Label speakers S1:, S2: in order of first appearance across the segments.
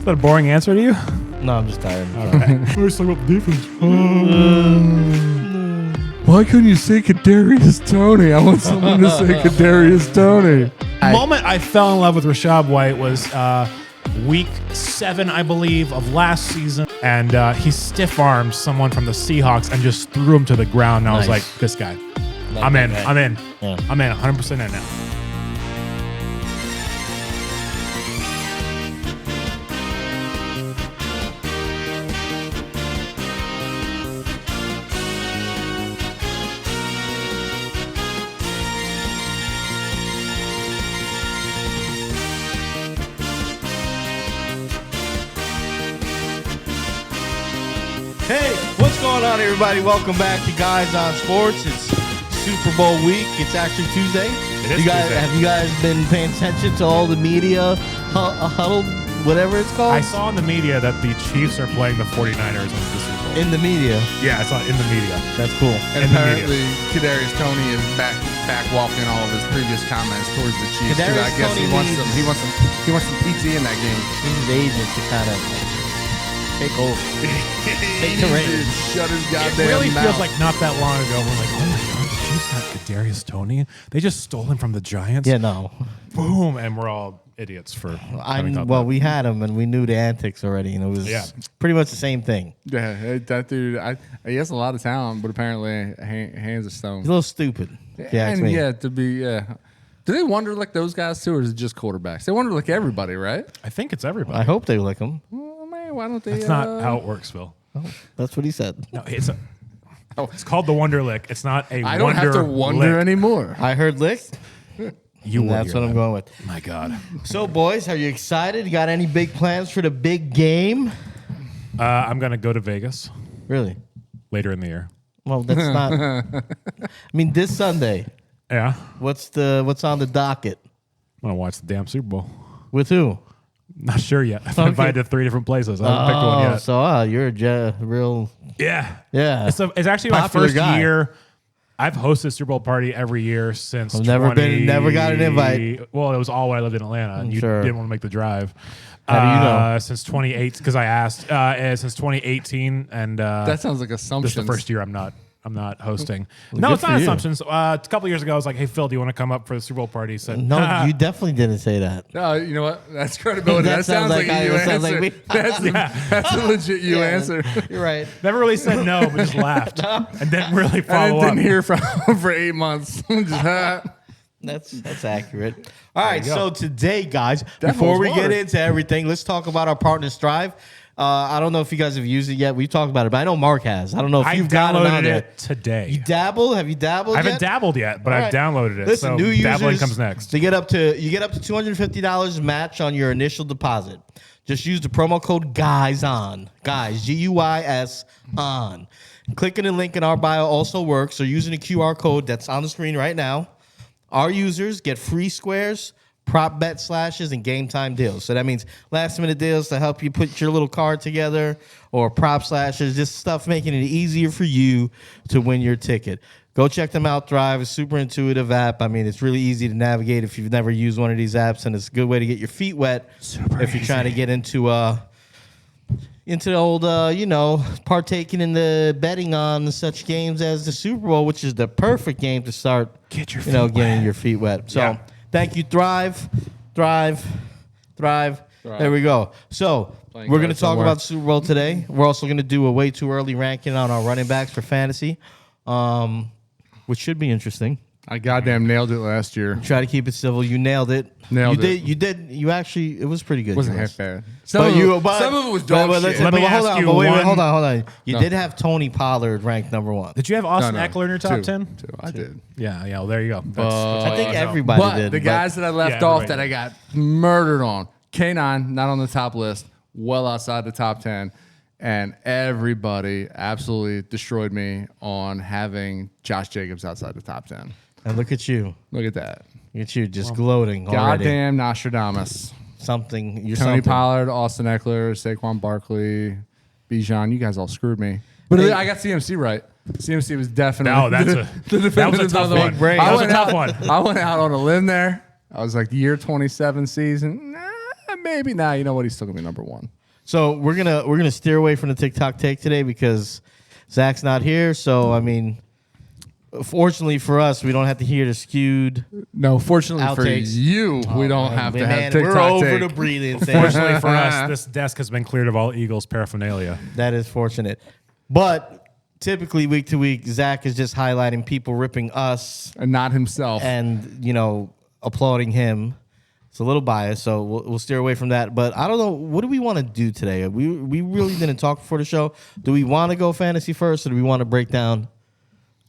S1: Is that a boring answer to you?
S2: No, I'm just tired.
S1: Okay. Let's talk about the defense.
S3: Why couldn't you say Kadarius Toney? I want someone to say Kadarius Toney.
S1: The moment I fell in love with Rachaad White was week 7, I believe, of last season. And he stiff-armed someone from the Seahawks and just threw him to the ground. And I was like, this guy. I'm in. I'm in.
S2: Yeah.
S1: I'm in. 100% in now.
S2: Hey, what's going on, everybody? Welcome back to Guys on Sports. It's Super Bowl week. It's actually Tuesday.
S1: It is Tuesday.
S2: Have you guys been paying attention to all the media huddle, whatever it's called?
S1: I saw in the media that the Chiefs are playing the 49ers on the Super Bowl.
S2: In the media.
S1: Yeah, I saw it in the media.
S2: That's cool.
S3: And apparently, Kadarius Toney is back walking all of his previous comments towards the Chiefs.
S2: Kadarius
S3: I guess
S2: Toney
S3: he wants some PT in that game.
S2: He's his agent to kind of take over. Take the reins.
S3: Shut his goddamn
S1: It really
S3: mouth.
S1: feels like not that long ago. We're like, oh my God, the Chiefs got Kadarius Toney. They just stole him from the Giants.
S2: Yeah, no.
S1: Boom, and we're all idiots for having thought that.
S2: We had him, and we knew the antics already, and it was pretty much the same thing.
S3: Yeah, that dude. He has a lot of talent, but apparently hands of stone.
S2: He's a little stupid. If you ask me.
S3: Do they wonder like those guys too, or is it just quarterbacks? They wonder like everybody, right?
S1: I think it's everybody.
S2: I hope they like him.
S3: Well, man, why don't they?
S1: That's not how it works, Phil.
S2: That's what he said.
S1: No, it's called the Wonder Lick. It's not a
S3: I don't have to wonder
S1: lick.
S3: anymore.
S2: I heard lick.
S1: That's
S2: what I'm going with.
S1: My God.
S2: So, boys, are you excited? You got any big plans for the big game?
S1: I'm gonna go to Vegas
S2: Really?
S1: later in the year.
S2: Well, that's not. I mean, this Sunday.
S1: Yeah,
S2: What's on the docket?
S1: I'm gonna watch the damn Super Bowl.
S2: With who?
S1: Not sure yet. I've been invited to 3 different places. I haven't picked one yet.
S2: So you're a
S1: Yeah.
S2: yeah.
S1: It's actually my
S2: Popular
S1: first
S2: guy.
S1: year. I've hosted a Super Bowl party every year since.
S2: I've never got an invite.
S1: Well, it was all when I lived in Atlanta, and you
S2: Sure.
S1: didn't want to make the drive.
S2: How do you know?
S1: Since 2018, because I asked. Since 2018, and
S3: That sounds like
S1: this
S3: assumptions.
S1: is the first year I'm not hosting.
S2: Well,
S1: No,
S2: good
S1: it's
S2: for
S1: not
S2: you.
S1: assumptions. A couple years ago, I was like, "Hey, Phil, do you want to come up for the Super Bowl party?" He said,
S2: No, you definitely didn't say that.
S3: You know what? That's credibility.
S2: That
S3: that
S2: sounds
S3: sounds like
S2: like
S3: a you
S2: that sounds
S3: answer.
S2: like
S3: That's a legit you answer.
S2: You're right.
S1: Never really said no, but just laughed and didn't really
S3: I
S1: follow
S3: didn't
S1: up.
S3: hear from him for 8 months.
S2: That's accurate. All right, so today, guys,
S3: That
S2: before
S3: holds
S2: we
S3: water.
S2: get into everything, let's talk about our partner Strive. I don't know if you guys have used it yet. We've talked about it, but I know Mark has. I don't know if
S1: I
S2: you've got it on
S1: downloaded
S2: there.
S1: it today.
S2: You dabble? Have you dabbled?
S1: I haven't
S2: yet?
S1: dabbled yet, but
S2: All
S1: I've
S2: right.
S1: downloaded it.
S2: Listen,
S1: so
S2: new
S1: dabbling
S2: users,
S1: comes next.
S2: You get up to $250 match on your initial deposit. Just use the promo code GUYS GUYS on. Clicking the link in our bio also works. So using the QR code that's on the screen right now, our users get free squares, prop bet slashes, and game time deals. So that means last minute deals to help you put your little card together, or prop slashes, just stuff making it easier for you to win your ticket. Go check them out. Thrive is a super intuitive app. I mean, it's really easy to navigate if you've never used one of these apps, and it's a good way to get your feet wet if you're trying to get into the old, partaking in the betting on such games as the Super Bowl, which is the perfect game to start,
S1: Get your feet
S2: getting
S1: wet.
S2: your feet wet. So
S1: Yeah.
S2: thank you, Thrive. There we go. So
S3: Playing
S2: we're going to
S3: cards
S2: talk
S3: somewhere.
S2: about the Super Bowl today. We're also going to do a way too early ranking on our running backs for fantasy, which should be interesting.
S3: I goddamn nailed it last year.
S2: Try to keep it civil. You nailed it.
S3: Nailed it.
S2: You did. You actually. It was pretty good.
S3: Wasn't
S2: yours.
S3: half bad.
S2: Some of it was dog
S3: shit.
S2: listen,
S1: Let me
S2: hold
S1: ask
S2: on,
S1: you
S2: but wait,
S1: one-
S2: hold on. You did have Tony Pollard ranked number 1.
S1: Did you have Austin
S3: No,
S1: Eckler in your top 10?
S3: Two. I did.
S1: Yeah. Well, there you go. That's
S2: I think
S1: all I know.
S2: everybody
S3: But
S2: did.
S3: the guys that I left
S1: Yeah,
S3: off
S1: everybody
S3: that I
S1: did.
S3: got murdered on, K9, not on the top list, well outside the top 10. And everybody absolutely destroyed me on having Josh Jacobs outside the top 10.
S2: And look at you.
S3: Look at that.
S2: Look at you just gloating already.
S3: Goddamn Nostradamus.
S2: Something. You're
S3: Tony
S2: something.
S3: Pollard, Austin Eckler, Saquon Barkley, Bijan. You guys all screwed me. But
S2: Hey.
S3: I got CMC right. CMC was definitely
S1: No, that was a tough
S2: big
S1: one.
S2: brain.
S1: That was a tough one.
S3: I went out on a limb there. I was like, year 27 season. Nah, maybe. Nah, you know what? He's still gonna be number one.
S2: So we're gonna steer away from the TikTok take today because Zach's not here. So I mean, fortunately for us, we don't have to hear the skewed.
S3: No, fortunately for
S2: Outtakes.
S3: you, we don't have to
S2: Man,
S3: have TikTok
S2: we're over
S3: take.
S2: the breathing thing.
S1: Fortunately for us, this desk has been cleared of all Eagles paraphernalia.
S2: That is fortunate, but typically week to week, Zach is just highlighting people ripping us
S3: and not himself.
S2: and applauding him. It's a little biased, so we'll steer away from that. But I don't know. What do we want to do today? We really didn't talk before the show. Do we want to go fantasy first, or do we want to break down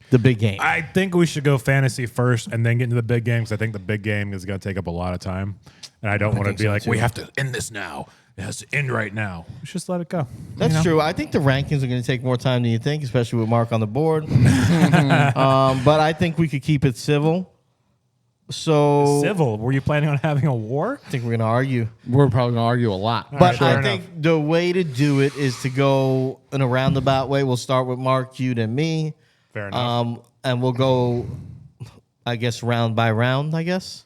S2: the big game?
S1: I think we should go fantasy first and then get into the big game because I think the big game is going to take up a lot of time. And I don't want to be
S2: so
S1: like,
S2: too.
S1: we have to end this now. It has to end right now. Let's just let it go.
S2: That's true. I think the rankings are going to take more time than you think, especially with Mark on the board. But I think we could keep it civil. So
S1: Civil. Were you planning on having a war?
S2: I think we're going to argue.
S3: We're probably gonna argue a lot.
S2: But
S1: Fair
S2: I
S1: enough.
S2: think the way to do it is to go in a roundabout way. We'll start with Mark, you, then me.
S1: Fair enough.
S2: And we'll go, I guess, round by round, I guess.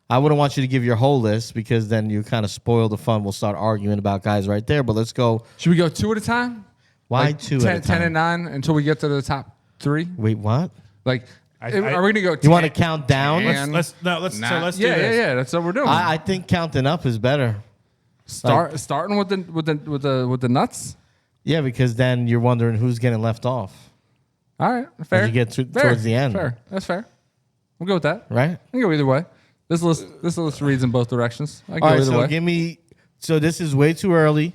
S2: I wouldn't want you to give your whole list because then you kind of spoil the fun. We'll start arguing about guys right there. But let's go.
S3: Should we go 2 at a time?
S2: Why
S3: Like
S2: 2
S3: 10,
S2: at a time?
S3: 10 and 9 until we get to the top 3?
S2: Wait, what?
S3: Like,
S1: I-
S3: are we gonna go?
S2: You want to count down?
S3: 10,
S1: Let's do
S3: yeah,
S1: this.
S3: yeah. That's what we're doing.
S2: I think counting up is better.
S3: Starting with the nuts.
S2: Yeah, because then you're wondering who's getting left off,
S3: All right, fair.
S2: you get
S3: Fair.
S2: towards the end.
S3: Fair. That's fair. We'll go with that.
S2: right?
S3: I can go either way. This list reads in both directions. I can
S2: All
S3: go
S2: right,
S3: either
S2: so
S3: way.
S2: give me. So this is way too early.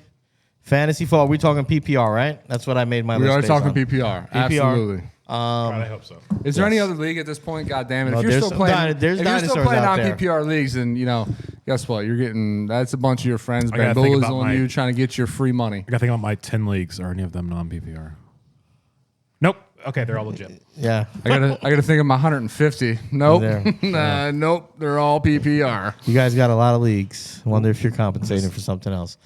S2: Fantasy football. We're talking PPR, right? That's what I made my
S3: We
S2: list.
S3: are
S2: based
S3: talking
S2: on.
S3: PPR. Absolutely.
S1: God, I hope so.
S3: Is there any other league at this point? God damn it!
S2: No,
S3: If you're
S2: there's
S3: still
S2: some
S3: playing,
S2: there's
S3: if you're still
S2: dinosaurs
S3: playing
S2: out
S3: on
S2: there.
S3: PPR leagues, and guess what? You're getting that's a bunch of your friends
S1: I gotta think about
S3: bamboozling
S1: my-
S3: you, trying to get your free money.
S1: I got to think about my 10 leagues. Are any of them non-PPR? Nope. Okay, they're all legit.
S2: Yeah.
S3: I gotta think of my 150. Nope,
S2: There.
S3: nope. They're all PPR.
S2: You guys got a lot of leagues. Wonder if you're compensating for something else.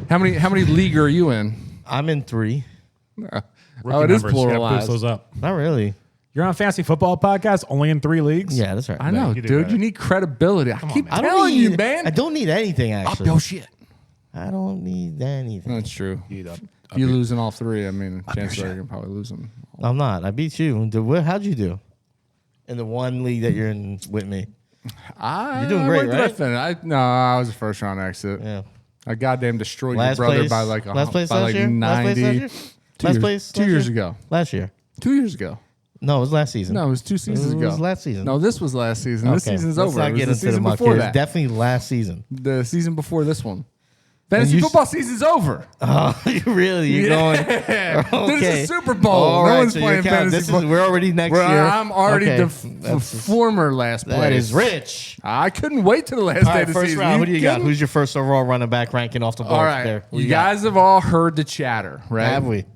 S3: How many league are you in?
S2: I'm in 3.
S3: Oh, it is
S1: Numbers. You gotta boost
S3: pluralized.
S1: those up.
S2: Not really.
S1: You're on Fantasy Football Podcast, only in 3 leagues?
S2: Yeah, that's right.
S3: I know,
S1: you do
S3: dude.
S1: better.
S3: You need credibility. I keep
S2: I don't
S3: telling
S2: need,
S3: you, man.
S2: I don't need anything actually.
S3: Up shit.
S2: I don't need anything.
S3: That's true.
S1: You need up-
S3: If you lose in all 3, I mean, chances are you can probably lose them.
S2: I'm not. I beat you. How'd you do? In the one league that you're in with me. You're doing great, right?
S3: I was a first round exit.
S2: Yeah.
S3: I goddamn destroyed
S2: Last
S3: your brother
S2: place.
S3: by like
S2: last place
S3: by
S2: last
S3: like
S2: year.
S3: 90.
S2: Last place last year. Last place.
S3: 2
S2: last
S3: years
S2: year?
S3: ago.
S2: Last year.
S3: 2 years ago.
S2: No, it was last season.
S3: No, it was 2 seasons
S2: It
S3: ago.
S2: was last season.
S3: No, this was last season. This
S2: Okay,
S3: season's
S2: let's
S3: over.
S2: not
S3: It was
S2: get
S3: the
S2: into the
S3: season
S2: muck
S3: before
S2: here. It's
S3: that.
S2: definitely last season.
S3: The season before this one. Fantasy
S2: you
S3: football season's over.
S2: Oh, really? You're
S3: Yeah.
S2: going?
S3: There's
S2: Okay.
S3: a Super Bowl.
S2: All
S3: no
S2: right,
S3: one's
S2: so you're
S3: playing
S2: counting-
S3: fantasy
S2: this is,
S3: football.
S2: we're already next
S3: Well,
S2: year.
S3: I'm already
S2: Okay.
S3: the former last place.
S2: That is rich.
S3: I couldn't wait till the last
S2: All
S3: day
S2: right,
S3: of the
S2: first
S3: season.
S2: round. Who do you got?
S3: kidding?
S2: Who's your first overall running back ranking off the board?
S3: All right.
S2: There. Who
S3: You
S2: got?
S3: guys have all heard the chatter, right?
S2: Have we?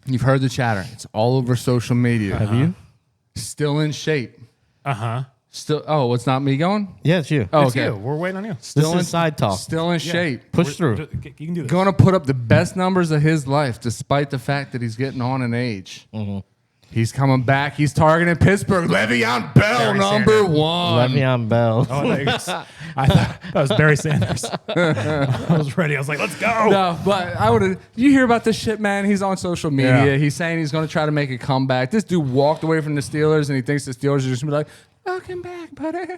S3: You've heard the chatter. It's all over social media.
S2: Have you?
S3: Still in shape.
S1: Uh-huh.
S3: Still. Oh, it's not me going.
S2: Yeah, it's you.
S3: Oh,
S1: It's
S3: okay.
S1: you. We're waiting on you.
S3: Still
S2: This is side talk.
S3: Still in shape.
S2: Push through.
S1: You can do this.
S3: Going to put up the best numbers of his life, despite the fact that he's getting on in age.
S2: Mm-hmm.
S3: He's coming back. He's targeting Pittsburgh. Le'Veon Bell,
S1: Barry
S3: number
S1: Sanders.
S3: 1.
S2: Le'Veon Bell.
S1: Oh, I thought that was Barry Sanders. I was ready. I was like, let's go.
S3: No, but I would have. You hear about this shit, man? He's on social media.
S1: Yeah.
S3: He's saying he's going to try to make a comeback. This dude walked away from the Steelers, and he thinks the Steelers are just going to be like, welcome back, buddy.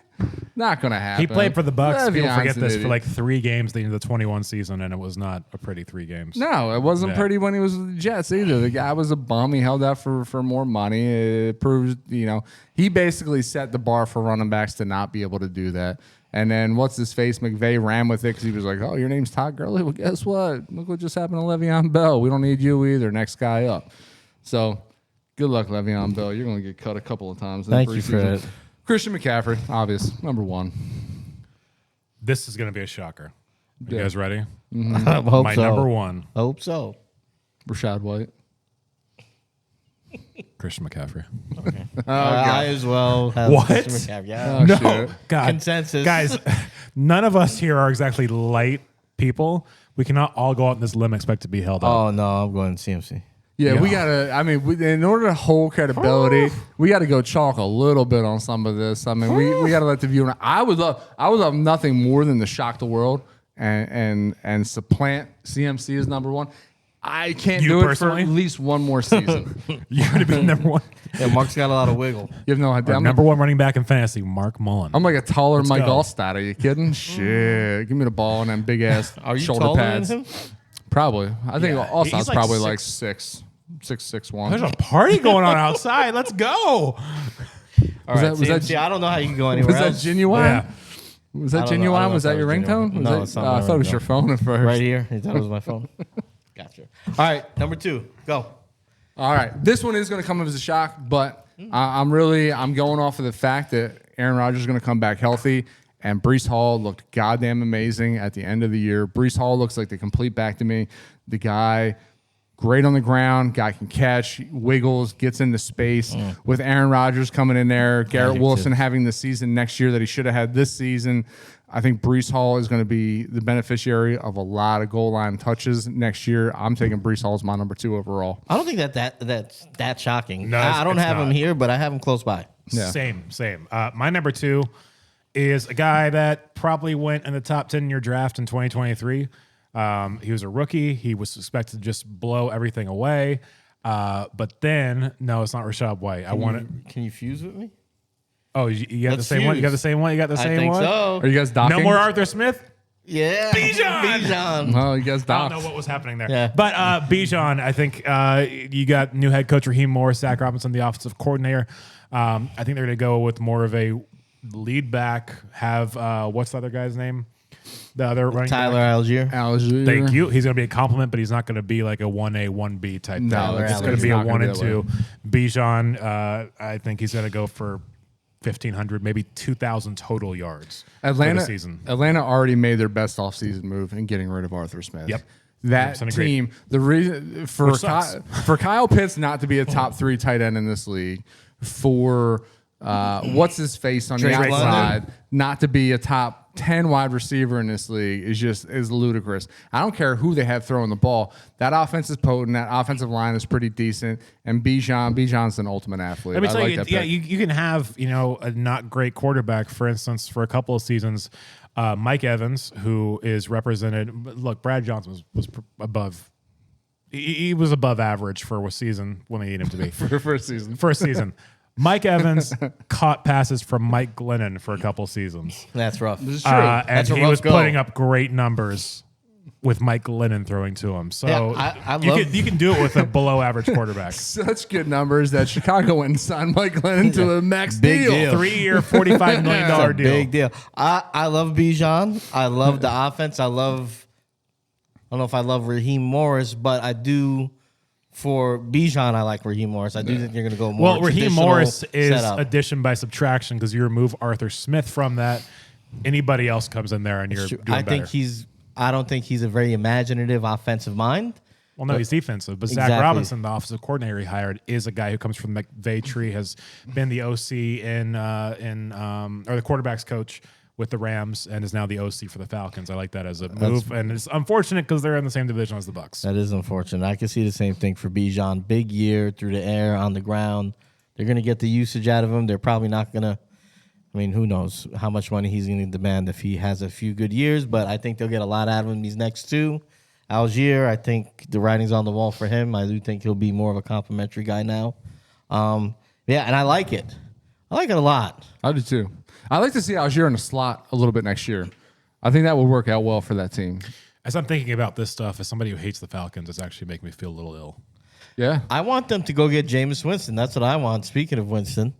S3: Not going to happen.
S1: He played for the Bucks. People
S3: Le'Veon's
S1: forget
S3: an
S1: this
S3: idiot.
S1: for like 3 games at the end of the 21 season, and it was not a pretty 3 games.
S3: No, it wasn't
S1: Yeah.
S3: pretty when he was with the Jets either. The guy was a bum. He held out for more money. It proves, he basically set the bar for running backs to not be able to do that. And then what's his face? McVay ran with it because he was like, oh, your name's Todd Gurley? Well, guess what? Look what just happened to Le'Veon Bell. We don't need you either. Next guy up. So good luck, Le'Veon Bell. You're going to get cut a couple of times. In
S2: Thank
S3: the
S2: you for
S3: preseason.
S2: that.
S3: Christian McCaffrey, obvious, number 1.
S1: This is going to be a shocker. You
S3: Yeah.
S1: guys ready?
S2: I hope
S1: My
S2: so.
S1: number 1,
S2: Hope so.
S3: Rashad White.
S1: Christian McCaffrey.
S2: I as well have
S1: What?
S2: Christian McCaffrey. Yeah.
S3: Oh,
S1: No,
S3: shit.
S1: God.
S2: Consensus.
S1: Guys, none of us here are exactly light people. We cannot all go out on this limb and expect to be held up.
S2: Oh, no. I'm going CMC.
S3: Yeah, we gotta. I mean, in order to hold credibility, we got to go chalk a little bit on some of this. I mean, we got to let the viewer. I would love nothing more than to shock the world and supplant CMC as number one. I can't
S1: You
S3: do it
S1: personally?
S3: for at least one more season.
S1: You're going to be number one.
S2: Yeah, Mark's got a lot of wiggle.
S3: You have no idea.
S1: Our number one running back in fantasy, Mark Mullen.
S3: I'm like a taller Mike
S1: go.
S3: Allstott. Are you kidding? Shit. Give me the ball and then big ass
S2: Are you
S3: shoulder
S2: taller
S3: pads.
S2: than him?
S3: Probably. I think
S1: Yeah,
S3: Allstott's
S1: he's like
S3: probably
S1: 6'6".
S3: like 6'1".
S1: There's a party going on outside. Let's go.
S2: All right,
S3: that- was that-
S2: CMC, I don't know how you can go anywhere
S3: Was that
S2: else.
S3: genuine?
S1: Yeah.
S3: Was
S2: I
S3: that
S2: don't know. I
S3: genuine?
S2: don't know
S3: Was
S2: if
S3: that
S2: that
S3: your
S2: was
S3: ringtone?
S2: genuine.
S3: Was
S2: No,
S3: that-
S2: it's not
S3: I
S2: my
S3: thought it was
S2: ringtone.
S3: your phone at first.
S2: Right here. You thought it was my phone? Gotcha. All right, number 2. Go.
S3: All right, this one is going to come as a shock, but I'm going off of the fact that Aaron Rodgers is going to come back healthy, and Breece Hall looked goddamn amazing at the end of the year. Breece Hall looks like the complete back to me. The guy, great on the ground, guy can catch, wiggles, gets into space. With Aaron Rodgers coming in there, Garrett Wilson having the season next year that he should have had this season, I think Breece Hall is going to be the beneficiary of a lot of goal line touches next year. I'm taking Breece Hall as my number 2 overall.
S2: I don't think that's that shocking.
S1: No,
S2: I don't
S1: it's
S2: have him
S1: not.
S2: here, but I have him close by.
S3: Yeah.
S1: Same. My number 2 is a guy that probably went in the top 10 in your draft in 2023. He was a rookie. He was expected to just blow everything away. But then, no, it's not Rashad White.
S2: Can you fuse with me?
S1: Oh, you got the
S2: Let's
S1: same one? You got
S2: fuse.
S1: the same one? You got the
S2: I
S1: same
S2: think
S1: one?
S2: so.
S3: Are you guys docking?
S1: No more Arthur Smith?
S2: Yeah. Bijan.
S3: Well, you guys
S1: I don't
S3: docked.
S1: know what was happening there.
S2: Yeah.
S1: But Bijan, I think you got new head coach Raheem Morris, Zach Robinson, the offensive coordinator. I think they're going to go with more of a lead back, have what's the other guy's name? The other running
S2: Tyler
S1: back?
S2: Algier.
S3: Algier.
S1: Thank you. He's going to be a compliment, but he's not going to be like a 1A, 1B type thing.
S3: No,
S1: It's
S2: it's
S1: going to be a
S3: not gonna
S1: 1
S3: be
S1: and
S3: that
S1: 2. Bijan, I think he's going to go for 1,500, maybe 2,000 total yards for
S3: Atlanta
S1: the season.
S3: Atlanta already made their best offseason move in getting rid of Arthur Smith.
S1: Yep.
S3: That
S1: 100% agree.
S3: team, the reason for
S1: Which sucks.
S3: for Kyle Pitts not to be a top 3 tight end in this league, for what's his face on
S2: Drake
S3: the
S2: London?
S3: outside not to be a top 10 wide receiver in this league is ludicrous. I don't care who they have throwing the ball. That offense is potent. That offensive line is pretty decent. And Bijan's an ultimate athlete.
S1: Let me
S3: I
S1: tell
S3: like
S1: you,
S3: that
S1: yeah,
S3: pick.
S1: you can have a not great quarterback. For instance, for a couple of seasons, Mike Evans, who is represented. Look, Brad Johnson was above. He was above average for a season when they need him to be.
S3: for first season.
S1: First season, Mike Evans caught passes from Mike Glennon for a couple seasons,
S2: That's rough.
S3: This is true.
S1: and
S2: That's a
S1: he
S2: rough
S1: was
S2: go.
S1: putting up great numbers with Mike Glennon throwing to him. So
S2: Yeah, I
S1: you
S2: love-
S1: can do it with a below average quarterback.
S3: Such good numbers that Chicago went and signed Mike Glennon to a max
S2: Big
S3: deal.
S2: deal.
S1: 3-year, $45 million
S2: It's a
S1: deal.
S2: big deal. I love Bijan. I love the offense. I don't know if I love Raheem Morris, but I do. For Bijan, I like Raheem Morris. I do think you're going to go more.
S1: Well, Raheem
S2: traditional
S1: Morris is
S2: setup.
S1: addition by subtraction because you remove Arthur Smith from that. Anybody else comes in there and you're doing
S2: I
S1: better.
S2: think I don't think he's a very imaginative offensive mind.
S1: Well, no, he's defensive. But Zach
S2: Exactly.
S1: Robinson, the offensive coordinator he hired, is a guy who comes from the McVay tree, has been the OC or the quarterback's coach with the Rams, and is now the OC for the Falcons. I like that as a move, and it's unfortunate because they're in the same division as the Bucks.
S2: That is unfortunate. I can see the same thing for Bijan. Big year through the air, on the ground. They're going to get the usage out of him. They're probably not going to. I mean, who knows how much money he's going to demand if he has a few good years, but I think they'll get a lot out of him these next 2. Algier, I think the writing's on the wall for him. I do think he'll be more of a complimentary guy now. Yeah, and I like it. I like it a lot.
S3: I do too. I like to see Algier in the slot a little bit next year. I think that would work out well for that team.
S1: As I'm thinking about this stuff, as somebody who hates the Falcons, it's actually making me feel a little ill.
S3: Yeah.
S2: I want them to go get Jameis Winston. That's what I want. Speaking of Winston,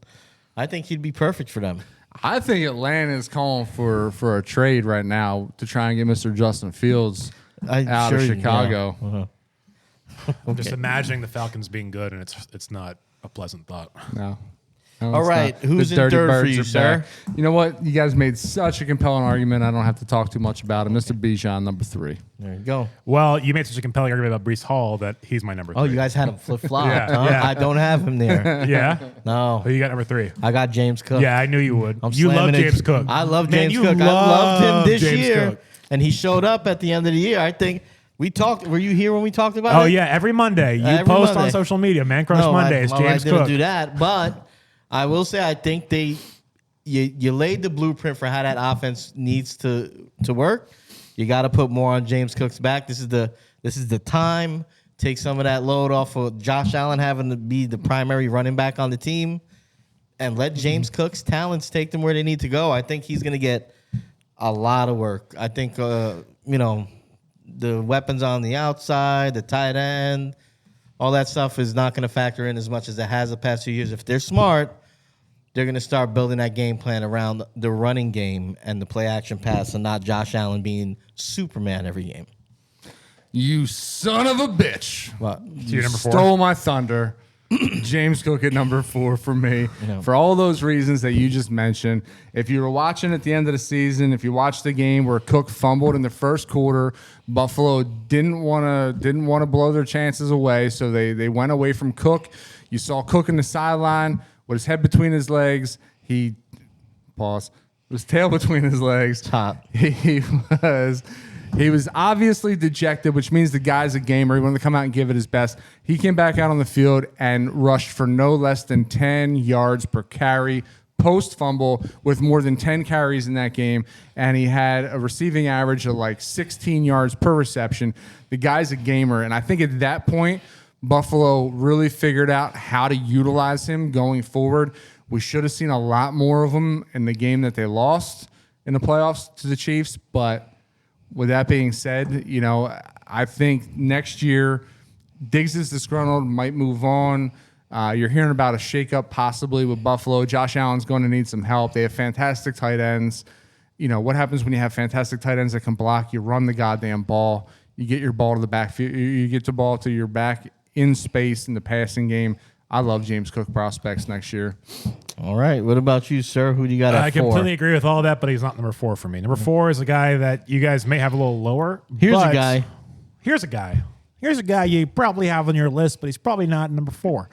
S2: I think he'd be perfect for them.
S3: I think Atlanta is calling for a trade right now to try and get Mr. Justin Fields out of Chicago.
S2: Yeah.
S1: I'm just imagining the Falcons being good, and it's not a pleasant thought.
S3: No.
S2: All
S3: it's
S2: right,
S3: not.
S2: who's
S3: The
S2: in
S3: Dirty
S2: third for
S3: Birds
S2: you,
S3: are
S2: sir?
S3: back. You know what? You guys made such a compelling argument. I don't have to talk too much about it. Mr. Bijan, number 3.
S2: There you go.
S1: Well, you made such a compelling argument about Breece Hall that he's my number 3.
S2: Oh, you guys had him flip-flop,
S1: Yeah,
S2: huh?
S1: yeah.
S2: I don't have him there.
S1: Yeah?
S2: No.
S1: Who you got number 3?
S2: I got James Cook.
S1: Yeah, I knew you would.
S2: I'm
S1: You love
S2: slamming it.
S1: James Cook.
S2: I love
S1: Man,
S2: James
S1: you
S2: Cook. I loved him
S1: love
S2: this
S1: James
S2: year.
S1: Cook.
S2: And he showed up at the end of the year. I think we talked. Were you here when we talked about it?
S1: Oh, yeah, every Monday. You
S2: Every
S1: post
S2: Monday.
S1: on social media, Man Crush
S2: No,
S1: Mondays,
S2: I
S1: James
S2: didn't
S1: Cook.
S2: do that. But I will say I think you laid the blueprint for how that offense needs to work. You got to put more on James Cook's back. This is the time. Take some of that load off of Josh Allen having to be the primary running back on the team, and let James Cook's talents take them where they need to go. I think he's going to get a lot of work. I think the weapons on the outside, the tight end, all that stuff is not going to factor in as much as it has the past few years. If they're smart, they're going to start building that game plan around the running game and the play action pass, and not Josh Allen being Superman every game.
S3: You son of a bitch.
S2: What?
S3: You stole my thunder. James Cook at number 4 for me. For all those reasons that you just mentioned. If you were watching at the end of the season, if you watched the game where Cook fumbled in the first quarter, Buffalo didn't want to blow their chances away, so they went away from Cook. You saw Cook in the sideline with his head between his legs. With his tail between his legs.
S2: Top.
S3: He was obviously dejected, which means the guy's a gamer. He wanted to come out and give it his best. He came back out on the field and rushed for no less than 10 yards per carry post-fumble with more than 10 carries in that game, and he had a receiving average of like 16 yards per reception. The guy's a gamer, and I think at that point, Buffalo really figured out how to utilize him going forward. We should have seen a lot more of him in the game that they lost in the playoffs to the Chiefs, but with that being said, I think next year Diggs is disgruntled, might move on. You're hearing about a shakeup possibly with Buffalo. Josh Allen's going to need some help. They have fantastic tight ends. What happens when you have fantastic tight ends that can block? You run the goddamn ball. You get your ball to the backfield. You get the ball to your back in space in the passing game. I love James Cook prospects next year.
S2: All right. What about you, sir? Who do you got at 4?
S1: I completely agree with all that, but he's not number 4 for me. Number 4 is a guy that you guys may have a little lower.
S2: Here's a guy.
S1: Here's a guy you probably have on your list, but he's probably not number 4.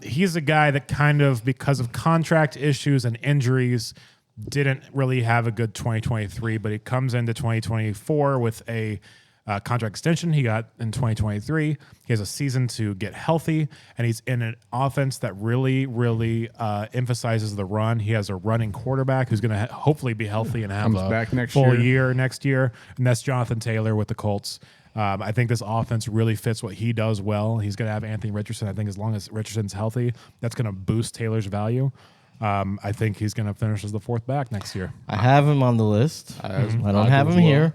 S1: He's a guy that kind of, because of contract issues and injuries, didn't really have a good 2023, but he comes into 2024 with a contract extension he got in 2023. He has a season to get healthy, and he's in an offense that really, really emphasizes the run. He has a running quarterback who's going to hopefully be healthy and have a full year next year, and that's Jonathan Taylor with the Colts. I think this offense really fits what he does well. He's going to have Anthony Richardson. I think as long as Richardson's healthy, that's going to boost Taylor's value. I think he's going to finish as the 4th back next year.
S2: I have him on the list. I don't have him here.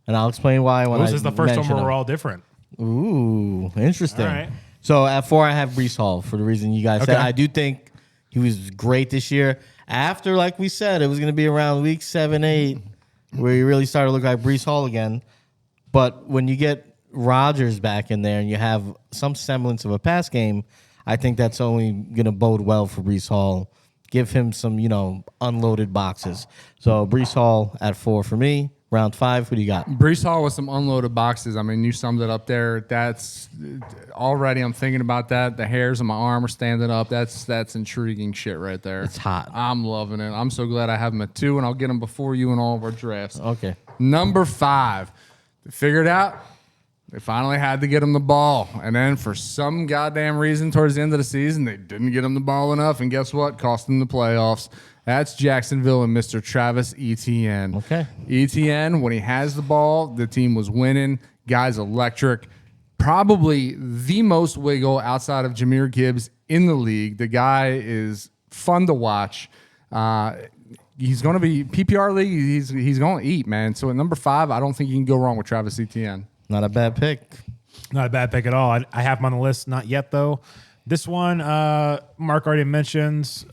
S2: And I'll explain why when
S1: this is the first one where we're all different.
S2: Ooh, interesting.
S1: All right.
S2: So at 4, I have Breece Hall for the reason you guys said. I do think he was great this year. After, like we said, it was going to be around week 7, 8 where he really started to look like Breece Hall again. But when you get Rodgers back in there and you have some semblance of a pass game, I think that's only going to bode well for Breece Hall. Give him some, unloaded boxes. So Breece Hall at 4 for me. Round 5, who do you got?
S3: Breece Hall with some unloaded boxes. I mean, you summed it up there. That's already, I'm thinking about that. The hairs on my arm are standing up. That's intriguing shit right there.
S2: It's hot.
S3: I'm loving it. I'm so glad I have him at 2, and I'll get him before you in all of our drafts.
S2: Okay.
S3: Number 5. They figured out they finally had to get him the ball. And then for some goddamn reason towards the end of the season, they didn't get him the ball enough. And guess what? Cost them the playoffs. That's Jacksonville and Mr. Travis Etienne.
S2: Okay.
S3: Etienne, when he has the ball, the team was winning. Guy's electric. Probably the most wiggle outside of Jahmyr Gibbs in the league. The guy is fun to watch. He's going to be PPR league. He's going to eat, man. So at number 5, I don't think you can go wrong with Travis Etienne.
S2: Not a bad pick.
S1: Not a bad pick at all. I have him on the list. Not yet, though. This one, Mark already mentions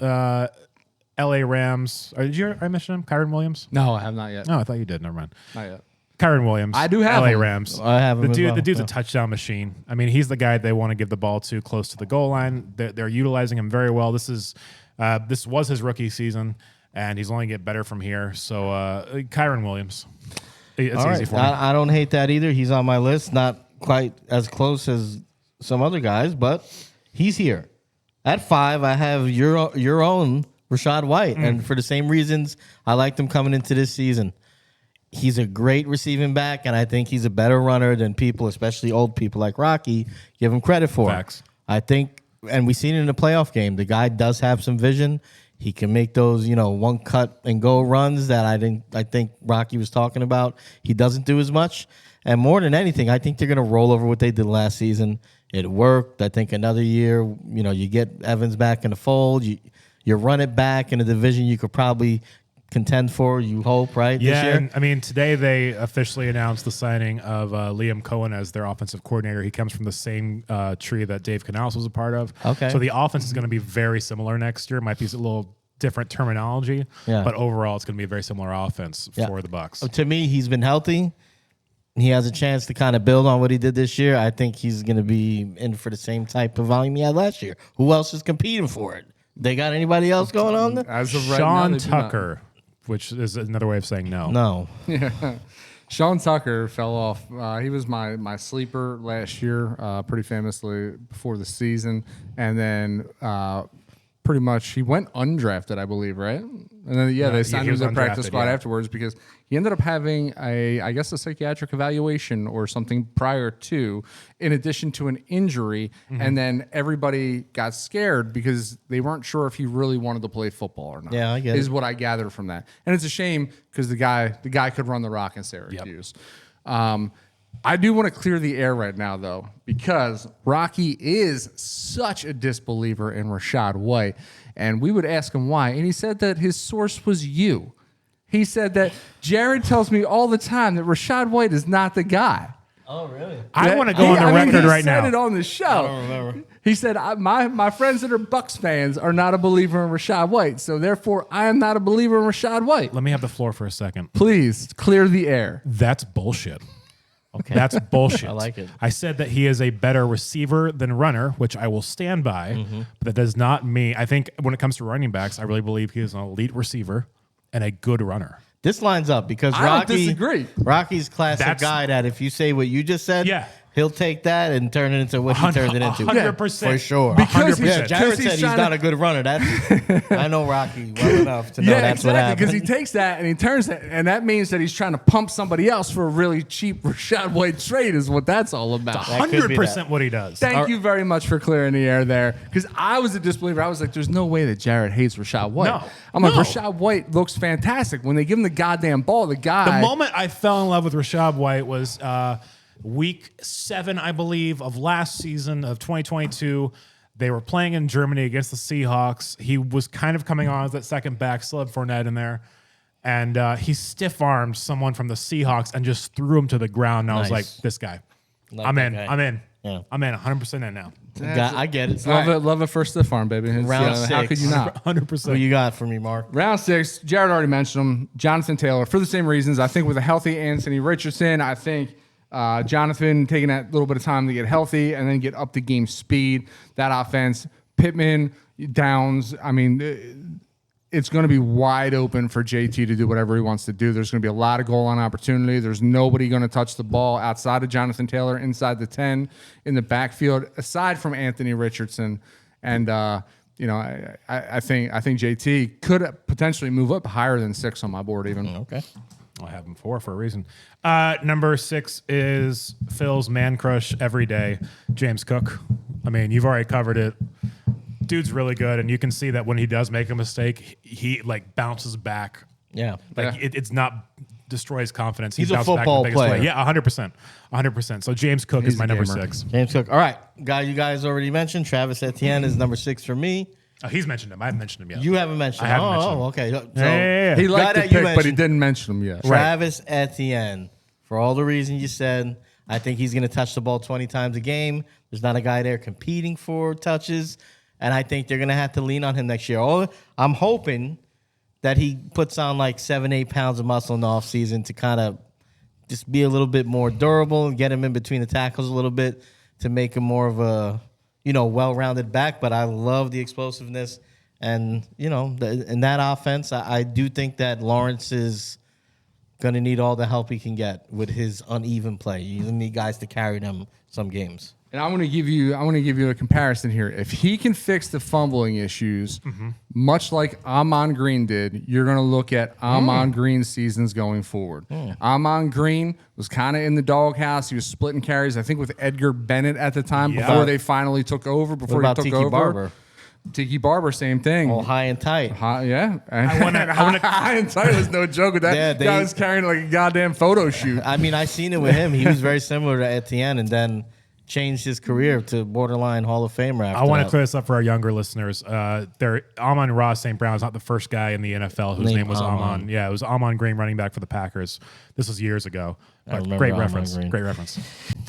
S1: L.A. Rams. Did you already mention him? Kyron Williams?
S3: No, I have not yet.
S1: No, I thought you did. Never mind.
S3: Not yet.
S1: Kyron Williams.
S3: I do have
S1: L.A.
S3: him.
S1: Rams.
S2: I have him.
S1: The dude's a touchdown machine. I mean, he's the guy they want to give the ball to close to the goal line. They're utilizing him very well. This was his rookie season, and he's only get better from here. So Kyron Williams. It's easy for me.
S2: I don't hate that either. He's on my list. Not quite as close as some other guys, but he's here. At 5, I have your own Rachaad White, and for the same reasons I liked him coming into this season. He's a great receiving back, and I think he's a better runner than people, especially old people like Rocky, give him credit for.
S1: Facts.
S2: I think, and we've seen it in the playoff game, the guy does have some vision. He can make those, one cut and go runs that I think Rocky was talking about. He doesn't do as much. And more than anything, I think they're going to roll over what they did last season. It worked. I think another year, you get Evans back in the fold. You run it back in a division you could probably contend for, you hope, right?
S1: Yeah,
S2: this year?
S1: and I mean, today they officially announced the signing of Liam Cohen as their offensive coordinator. He comes from the same tree that Dave Canales was a part of.
S2: Okay.
S1: So the offense is going to be very similar next year. Might be a little different terminology, but overall it's going to be a very similar offense for the Bucks.
S2: To me, he's been healthy. He has a chance to kind of build on what he did this year. I think he's going to be in for the same type of volume he had last year. Who else is competing for it? They got anybody else going on there?
S3: As of right
S1: Sean
S3: now,
S1: Tucker, which is another way of saying no.
S2: No.
S3: Yeah. Sean Tucker fell off. He was my sleeper last year, pretty famously before the season. And then pretty much he went undrafted, I believe, right? And then, they signed him to the practice squad afterwards because he ended up having a psychiatric evaluation or something prior to, in addition to an injury. And then everybody got scared because they weren't sure if he really wanted to play football or not.
S2: Yeah, I get it.
S3: Is what I gathered from that. And it's a shame because the guy could run the rock in Syracuse. I do want to clear the air right now, though, because Rocky is such a disbeliever in Rachaad White. And we would ask him why. And he said that his source was you. He said that Jared tells me all the time that Rachaad White is not the guy.
S2: Oh, really?
S1: I want to go on the record right now.
S3: He said it on the show.
S2: I don't remember.
S3: He said, my friends that are Bucks fans are not a believer in Rachaad White. So, therefore, I am not a believer in Rachaad White.
S1: Let me have the floor for a second.
S3: Please clear the air.
S1: That's bullshit.
S2: Okay.
S1: That's bullshit.
S2: I like it.
S1: I said that he is a better receiver than runner, which I will stand by. But that does not mean, I think when it comes to running backs, I really believe he is an elite receiver and a good runner.
S2: This lines up because
S3: I don't disagree.
S2: Rocky's classic guy that if you say what you just said, he'll take that and turn it into what he turned it into.
S1: 100%.
S2: For sure.
S3: Because
S1: 100%.
S2: Jared said he's not a good runner. I know Rocky well enough to know that's what happened.
S3: Because he takes that and he turns it, and that means that he's trying to pump somebody else for a really cheap Rachaad White trade is what that's all about.
S1: 100% what he does.
S3: Thank you very much for clearing the air there. Because I was a disbeliever. I was like, there's no way that Jared hates Rachaad White.
S1: No.
S3: I'm like, Rachaad White looks fantastic. When they give him the goddamn ball, the guy.
S1: The moment I fell in love with Rachaad White was week 7, I believe, of last season of 2022. They were playing in Germany against the Seahawks. He was kind of coming on as that second back, still had Fournette in there. And he stiff-armed someone from the Seahawks and just threw him to the ground. And I was like, this guy. I'm in.
S2: guy.
S1: I'm in.
S2: Yeah.
S1: I'm in 100% in now.
S2: I get it.
S3: Love it for stiff arm, baby. It's,
S2: Round
S3: how
S2: 6.
S3: could you not?
S1: 100%.
S2: What you got for me, Mark?
S3: Round 6, Jared already mentioned him. Jonathan Taylor, for the same reasons. I think with a healthy Anthony Richardson, I think Jonathan taking that little bit of time to get healthy and then get up to game speed. That offense, Pittman, Downs, I mean, it's going to be wide open for JT to do whatever he wants to do. There's going to be a lot of goal line opportunity. There's nobody going to touch the ball outside of Jonathan Taylor, inside the 10, in the backfield, aside from Anthony Richardson. And, I think JT could potentially move up higher than 6 on my board even.
S2: Okay.
S1: I have him 4 for a reason. Number 6 is Phil's man crush every day, James Cook. I mean, you've already covered it. Dude's really good, and you can see that when he does make a mistake, he like bounces back.
S2: Yeah.
S1: It's not destroys confidence.
S2: He's a
S1: bounces back in the
S2: football
S1: biggest
S2: player.
S1: way. Yeah, 100%. 100%. So James Cook is my number 6.
S2: James Cook. All right. Guy you guys already mentioned, Travis Etienne is number 6 for me.
S1: Oh, he's mentioned him. I haven't mentioned him yet.
S2: You haven't mentioned him.
S1: I haven't mentioned him.
S2: Okay. So,
S1: Yeah.
S3: He liked the
S2: that you
S3: pick, but he
S2: mentioned.
S3: didn't mention him yet.
S2: Travis Etienne, for all the reasons you said, I think he's going to touch the ball 20 times a game. There's not a guy there competing for touches, and I think they're going to have to lean on him next year. I'm hoping that he puts on like 7-8 pounds of muscle in the offseason to kind of just be a little bit more durable and get him in between the tackles a little bit to make him more of a, well-rounded back. But I love the explosiveness. And, in that offense, I do think that Lawrence is going to need all the help he can get with his uneven play. You need guys to carry them some games.
S3: And I want to give you a comparison here. If he can fix the fumbling issues, much like Amon Green did, you're going to look at Amon Green's seasons going forward. Amon Green was kind of in the doghouse. He was splitting carries, I think, with Edgar Bennett at the time before they finally took over.
S2: What about Tiki Barber?
S3: Tiki Barber, same thing.
S2: All high and tight.
S3: Yeah.
S1: I wanna-
S3: High and tight was no joke with that.
S2: Yeah,
S3: Guy was carrying like a goddamn photo shoot.
S2: I mean, I seen it with him. He was very similar to Etienne, and then changed his career to borderline Hall of Famer after
S1: I want to
S2: that.
S1: clear this up for our younger listeners. Amon-Ra St. Brown is not the first guy in the NFL whose name was Amon. Yeah, it was Amon Green, running back for the Packers. This was years ago. But
S2: remember
S1: great
S2: Amon
S1: reference.
S2: Green.
S1: Great reference.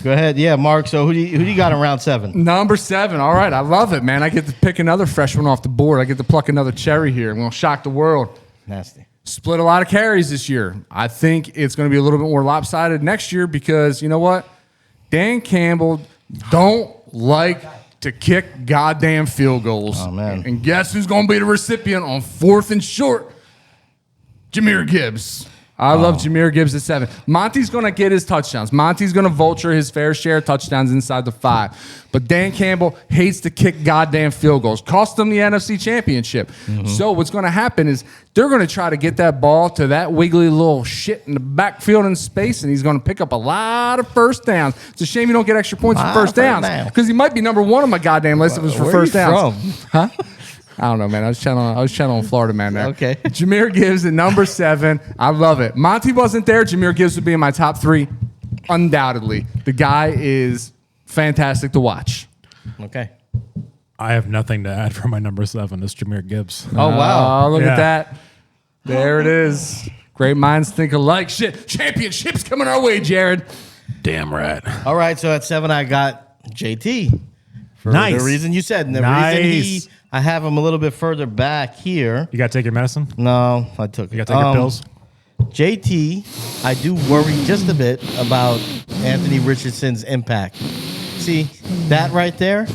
S2: Go ahead. Yeah, Mark. So who do you got in round 7?
S3: Number 7. All right. I love it, man. I get to pick another fresh one off the board. I get to pluck another cherry here. I'm going to shock the world.
S2: Nasty.
S3: Split a lot of carries this year. I think it's going to be a little bit more lopsided next year because, you know what? Dan Campbell don't like to kick goddamn field goals.
S2: Oh, man.
S3: And guess who's going to be the recipient on 4th and short? Jahmyr Gibbs. I love Jahmyr Gibbs at 7. Monty's going to get his touchdowns. Monty's going to vulture his fair share of touchdowns inside the 5. But Dan Campbell hates to kick goddamn field goals. Cost them the NFC Championship. So what's going to happen is they're going to try to get that ball to that wiggly little shit in the backfield in space, and he's going to pick up a lot of first downs. It's a shame you don't get extra points for first downs because he might be number 1 on my goddamn list if it was for first downs. Huh? I don't know, man. I was channeling Florida man there.
S2: Okay.
S3: Jahmyr Gibbs at number 7. I love it. Monty wasn't there. Jahmyr Gibbs would be in my top 3, undoubtedly. The guy is fantastic to watch.
S2: Okay.
S1: I have nothing to add for my number 7. It's Jahmyr Gibbs.
S2: Oh, wow.
S3: Oh, look
S1: Yeah.
S3: at that. There it is. Great minds think alike. Shit. Championships coming our way, Jared.
S1: Damn right.
S2: All right. So at 7, I got JT. For
S1: Nice.
S2: the reason you said. And the
S1: Nice.
S2: I have him a little bit further back here.
S1: You got to take your medicine?
S2: No, I took it.
S1: You got to take your pills?
S2: JT, I do worry just a bit about Anthony Richardson's impact. See, that right there,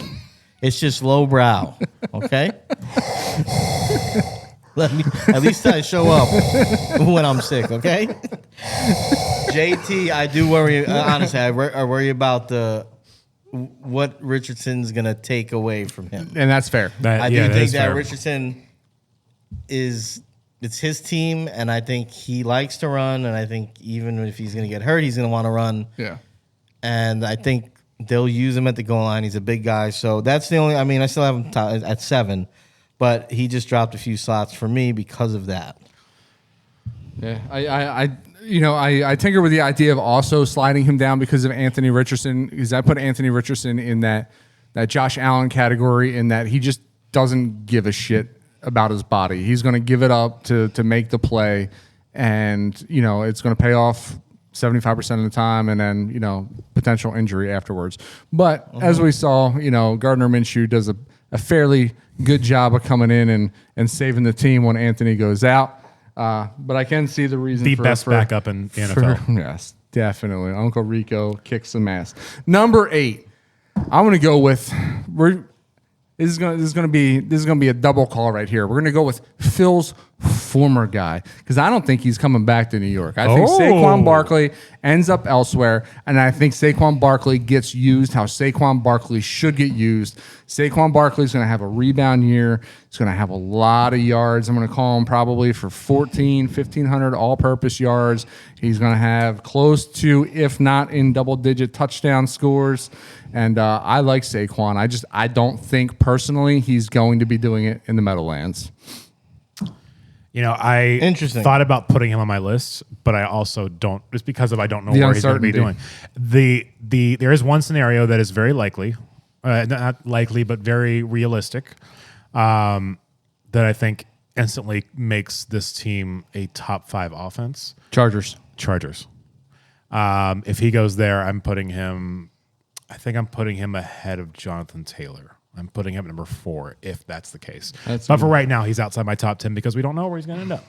S2: it's just lowbrow, okay? At least I show up when I'm sick, okay? JT, I do worry, honestly, I worry about what Richardson's going to take away from him.
S3: And that's fair.
S2: I do
S1: that
S2: think
S1: is
S2: that
S1: fair.
S2: Richardson it's his team, and I think he likes to run, and I think even if he's going to get hurt, he's going to want to run.
S3: Yeah.
S2: And I think they'll use him at the goal line. He's a big guy, so that's the only. I mean, I still have him at 7, but he just dropped a few slots for me because of that.
S3: Yeah, I tinker with the idea of also sliding him down because of Anthony Richardson, because I put Anthony Richardson in that Josh Allen category, in that he just doesn't give a shit about his body. He's going to give it up to make the play, and it's going to pay off 75% of the time, and then potential injury afterwards. But as we saw, Gardner Minshew does a fairly good job of coming in and saving the team when Anthony goes out. But I can see the reason
S1: The
S3: for
S1: best backup in the NFL.
S3: Yes, definitely. Uncle Rico kicks some ass. Number 8, I'm going to go with. This is going to be a double call right here. We're going to go with Phil's former guy because I don't think he's coming back to New York. I think Saquon Barkley ends up elsewhere, and I think Saquon Barkley gets used how Saquon Barkley should get used. Saquon Barkley is going to have a rebound year. He's going to have a lot of yards. I'm going to call him probably for 1,500 all-purpose yards. He's going to have close to, if not in double-digit touchdown scores. And I like Saquon. I don't think personally he's going to be doing it in the Meadowlands.
S1: I
S2: Interesting.
S1: thought about putting him on my list, but I also don't, just because I don't know where he's going to be doing. There is one scenario that is very likely, not likely, but very realistic, that I think instantly makes this team a top 5 offense.
S3: Chargers.
S1: If he goes there, I think I'm putting him ahead of Jonathan Taylor. I'm putting him at number 4 if that's the case. But for right now, he's outside my top 10 because we don't know where he's going to end up.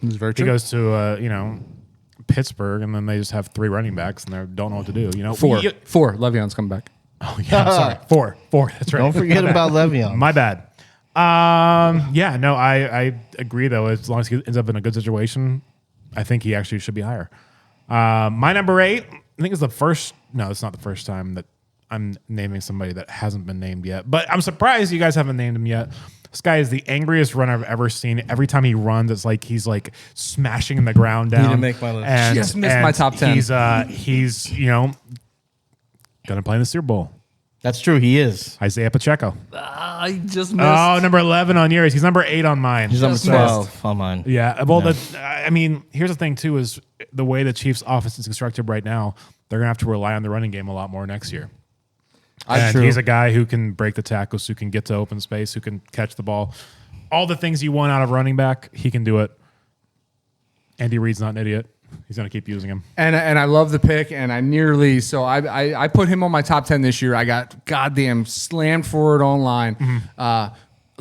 S3: That's very
S1: He
S3: true.
S1: goes to Pittsburgh, and then they just have 3 running backs, and they don't know what to do.
S3: 4. Le'Veon's coming back.
S1: Oh yeah, I'm sorry. 4. That's right.
S2: Don't forget about Le'Veon.
S1: My bad. I agree though. As long as he ends up in a good situation, I think he actually should be higher. My number 8, I think it's the first. No, it's not the first time that I'm naming somebody that hasn't been named yet. But I'm surprised you guys haven't named him yet. This guy is the angriest runner I've ever seen. Every time he runs, it's like he's like smashing the ground down.
S2: He didn't make my list.
S1: And,
S3: Just missed my top 10.
S1: He's gonna play in the Super Bowl.
S2: That's true. He is.
S1: Isaiah Pacheco.
S3: I just missed.
S1: Oh, number 11 on yours. He's number 8 on mine.
S2: He's number
S3: Just
S2: 12 on mine.
S1: Yeah. Well, I mean, here's the thing, too, is the way the Chiefs' offense is constructed right now, they're going to have to rely on the running game a lot more next year. And he's a guy who can break the tackles, who can get to open space, who can catch the ball. All the things you want out of running back, he can do it. Andy Reid's not an idiot. He's going to keep using him.
S3: And I love the pick, and I put him on my top 10 this year. I got goddamn slammed for it online.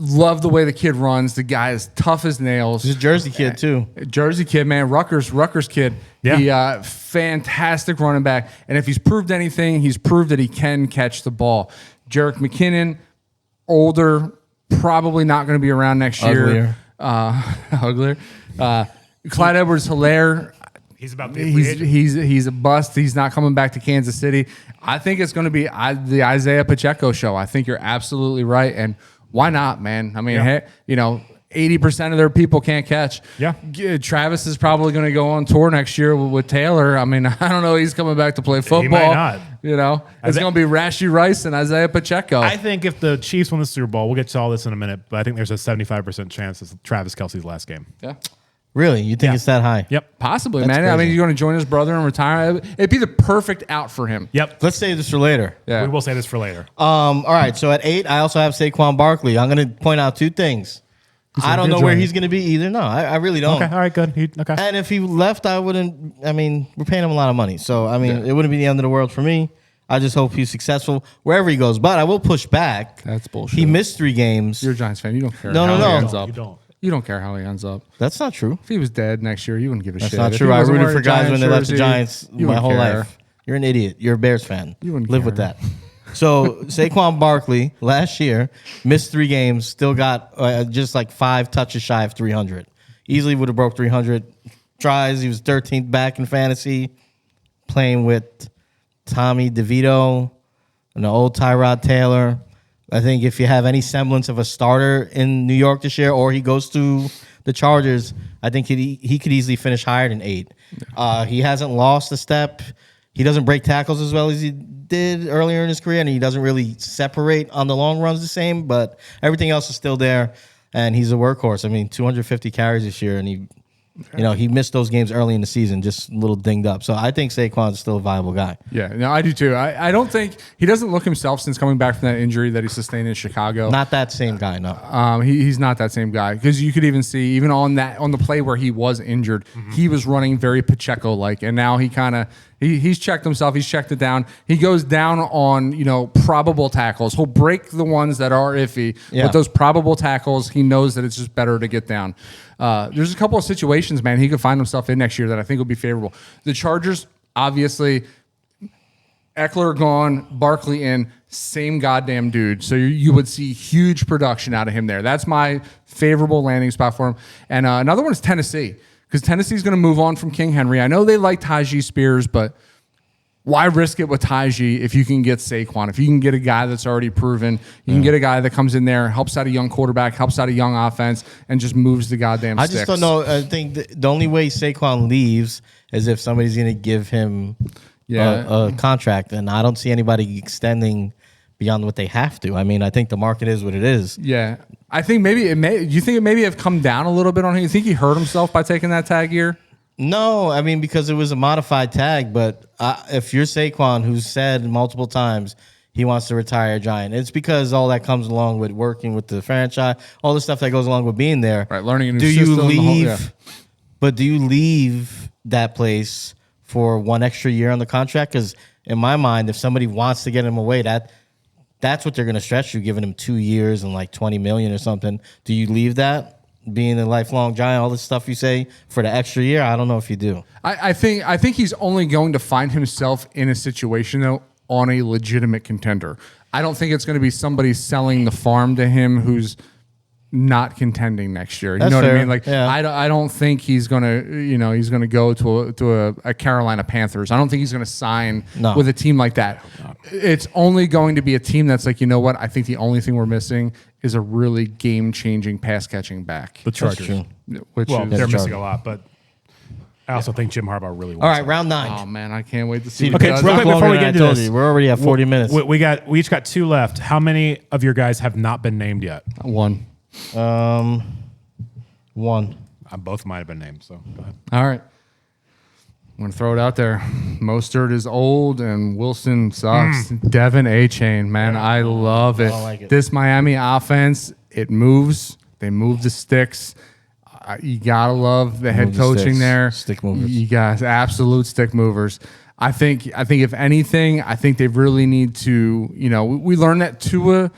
S3: Love the way the kid runs. The guy is tough as nails.
S2: He's a Jersey kid, too.
S3: Jersey kid, man. Rutgers kid.
S1: Yeah.
S3: He, fantastic running back. And if he's proved anything, he's proved that he can catch the ball. Jerick McKinnon, older, probably not going to be around next year. Uglier. Clyde Edwards-Helaire.
S1: He's about to be
S3: He's a bust. He's not coming back to Kansas City. I think it's going to be the Isaiah Pacheco show. I think you're absolutely right. And why not, man? I mean, hey, 80% of their people can't catch.
S1: Yeah.
S3: Travis is probably going to go on tour next year with Taylor. I mean, I don't know. He's coming back to play football.
S1: He might not.
S3: It's going to be Rashee Rice and Isaiah Pacheco.
S1: I think if the Chiefs win the Super Bowl, we'll get to all this in a minute, but I think there's a 75% chance it's Travis Kelce's last game.
S3: Yeah.
S2: Really? You think it's that high?
S1: Yep.
S3: Possibly,
S2: That's
S3: man.
S2: crazy.
S3: I mean, you're going to join his brother and retire. It'd be the perfect out for him.
S1: Yep.
S2: Let's save this for later.
S3: Yeah.
S1: We will say this for later.
S2: All right. So at 8, I also have Saquon Barkley. I'm going to point out 2 things. I don't know where he's going to be either. No, I really don't.
S1: Okay. All right. Good. Okay.
S2: And if he left, I wouldn't. I mean, we're paying him a lot of money. So, I mean, it wouldn't be the end of the world for me. I just hope he's successful wherever he goes. But I will push back.
S3: That's bullshit.
S2: He missed 3 games.
S3: You're a Giants fan. You don't care
S2: No,
S3: how
S2: no,
S3: he
S2: no.
S3: ends
S1: No,
S3: up.
S1: you don't.
S3: You don't care how he ends up.
S2: That's not true.
S3: If he was dead next year, you wouldn't give a shit.
S2: That's not
S3: If
S2: true.
S3: he
S2: I
S3: wasn't
S2: rooted
S3: wearing
S2: for
S3: a
S2: guys when they left the
S3: jersey,
S2: Giants
S3: you
S2: my
S3: wouldn't
S2: whole
S3: care.
S2: life. You're an idiot. You're a Bears fan.
S3: You wouldn't
S2: live
S3: care.
S2: with that. So Saquon Barkley last year missed 3 games, still got just like 5 touches shy of 300. Easily would have broke 300 tries. He was 13th back in fantasy, playing with Tommy DeVito and the old Tyrod Taylor. I think if you have any semblance of a starter in New York this year, or he goes to the Chargers, I think he could easily finish higher than 8. He hasn't lost a step. He doesn't break tackles as well as he did earlier in his career, and he doesn't really separate on the long runs the same, but everything else is still there, and he's a workhorse. I mean, 250 carries this year, and he missed those games early in the season, just a little dinged up. So I think Saquon's still a viable guy.
S3: Yeah, no, I do too. I don't think he doesn't look himself since coming back from that injury that he sustained in Chicago.
S2: Not that same guy, no.
S3: He's not that same guy because you could even see even on the play where he was injured, he was running very Pacheco like, and now he's checked himself. He's checked it down. He goes down on probable tackles. He'll break the ones that are iffy, but those probable tackles, he knows that it's just better to get down. There's a couple of situations, man, he could find himself in next year that I think will be favorable. The Chargers, obviously, Eckler gone, Barkley in, same goddamn dude. So you would see huge production out of him there. That's my favorable landing spot for him. And another one is Tennessee, because Tennessee's going to move on from King Henry. I know they like Tyjae Spears, but why risk it with Tyjae if you can get Saquon? If you can get a guy that's already proven, you can get a guy that comes in there, helps out a young quarterback, helps out a young offense, and just moves the goddamn sticks.
S2: I just don't know. I think the only way Saquon leaves is if somebody's going to give him a contract, and I don't see anybody extending beyond what they have to. I mean, I think the market is what it is.
S3: Yeah. I think maybe do you think it maybe have come down a little bit on him? You think he hurt himself by taking that tag year?
S2: No, I mean, because it was a modified tag, but if you're Saquon, who's said multiple times he wants to retire a Giant, it's because all that comes along with working with the franchise, all the stuff that goes along with being there.
S3: Right, learning a new
S2: do
S3: system.
S2: you leave? But do you leave that place for 1 extra year on the contract? Because in my mind, if somebody wants to get him away, that's what they're going to stretch you, giving him 2 years and like $20 million or something. Do you leave that? Being a lifelong Giant, all this stuff you say for the extra year, I don't know if you do.
S3: I think he's only going to find himself in a situation though on a legitimate contender. I don't think it's going to be somebody selling the farm to him who's not contending next year. You
S2: That's
S3: know what
S2: fair.
S3: I mean? Like
S2: Yeah.
S3: I don't think he's gonna he's gonna go to a Carolina Panthers. I don't think he's gonna sign with a team like that. It's only going to be a team that's like, you know what? I think the only thing we're missing is a really game changing pass catching back.
S1: The Chargers.
S2: true.
S3: Which
S1: Well,
S3: is
S1: they're missing a lot, but I also think Jim Harbaugh really wants
S2: All right,
S1: it.
S2: round 9.
S3: Oh man, I can't wait to see.
S1: Okay,
S3: what he
S1: real
S3: does.
S1: quick before we get into this,
S2: we're already at 40 minutes.
S1: We each got 2 left. How many of your guys have not been named yet?
S3: One.
S2: 1.
S1: Both might have been named. So go ahead.
S3: All right. I'm going to throw it out there. Mostert is old and Wilson sucks. Devin A-Chain, man, I love it.
S2: I like it.
S3: This Miami offense, it moves. They move the sticks. You got to love the head
S2: Move the
S3: coaching
S2: sticks.
S3: there.
S2: Stick movers.
S3: You guys, absolute stick movers. I think if anything, I think they really need to, we learned that Tua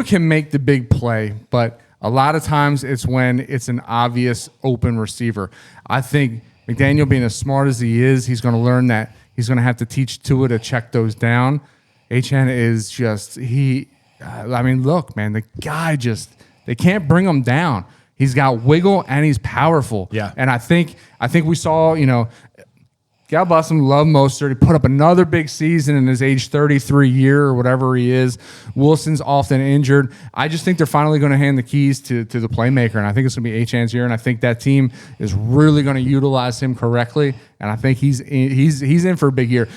S3: can make the big play, but a lot of times it's when it's an obvious open receiver. I think McDaniel, being as smart as he is, he's going to learn that he's going to have to teach Tua to check those down. HN is just, look, man, the guy they can't bring him down. He's got wiggle and he's powerful.
S1: Yeah.
S3: And I think we saw, God bless him, love Mostert. He put up another big season in his age 33 year or whatever he is. Wilson's often injured. I just think they're finally going to hand the keys to the playmaker, and I think it's going to be Achan's year, and I think that team is really going to utilize him correctly, and I think he's in for a big year.